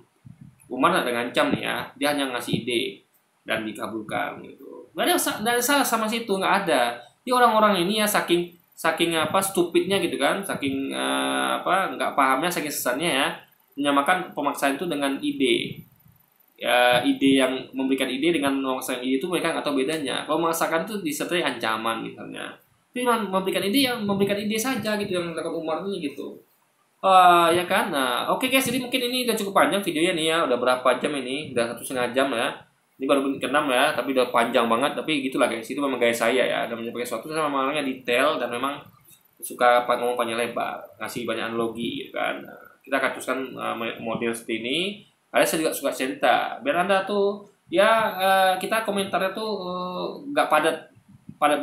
Umar ada ngancam nih ya, dia hanya ngasih ide dan dikabulkan gitu. Nggak ada salah sama situ, nggak ada. Ini orang-orang ini ya saking stupidnya gitu kan, saking nggak pahamnya, saking sesatnya ya, menyamakan pemaksaan itu dengan ide. Ya, ide yang memberikan ide dengan memaksakan ide itu mereka nggak tahu bedanya. Kalau memaksakan itu disertai ancaman misalnya. Tapi memberikan ide saja gitu yang dilakukan Umar ini gitu. Ya kan. Nah, oke guys, jadi mungkin ini udah cukup panjang videonya nih ya. Udah berapa jam ini? Udah 1,5 jam ya. Ini baru menit ke-6 ya, tapi udah panjang banget. Tapi gitulah guys, itu memang gaya saya ya. Dan menyampaikan sesuatu saya memang orangnya detail dan memang suka ngomong panjang lebar, ngasih banyak analogi gitu kan. Nah, kita akan teruskan model seperti ini. Saya juga suka cerita. Biar Anda tuh ya kita komentarnya tuh nggak padat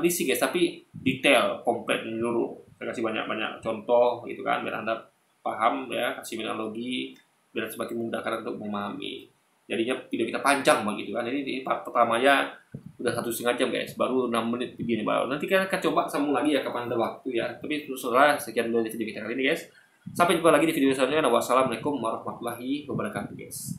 berisi guys, tapi detail, komplit menyeluruh. Saya kasih banyak contoh gitu kan, biar Anda paham ya, kasih analogi biar semakin memudahkan untuk memahami. Jadinya video kita panjang begitu kan. Ini part pertamanya udah 1,5 jam guys, baru 6 menit begini baru. Nanti kita akan coba sambung lagi ya kapan ada waktu ya. Tapi saudara, sekian dulu dari video kita kali ini guys. Sampai jumpa lagi di video selanjutnya. Wassalamualaikum warahmatullahi wabarakatuh guys.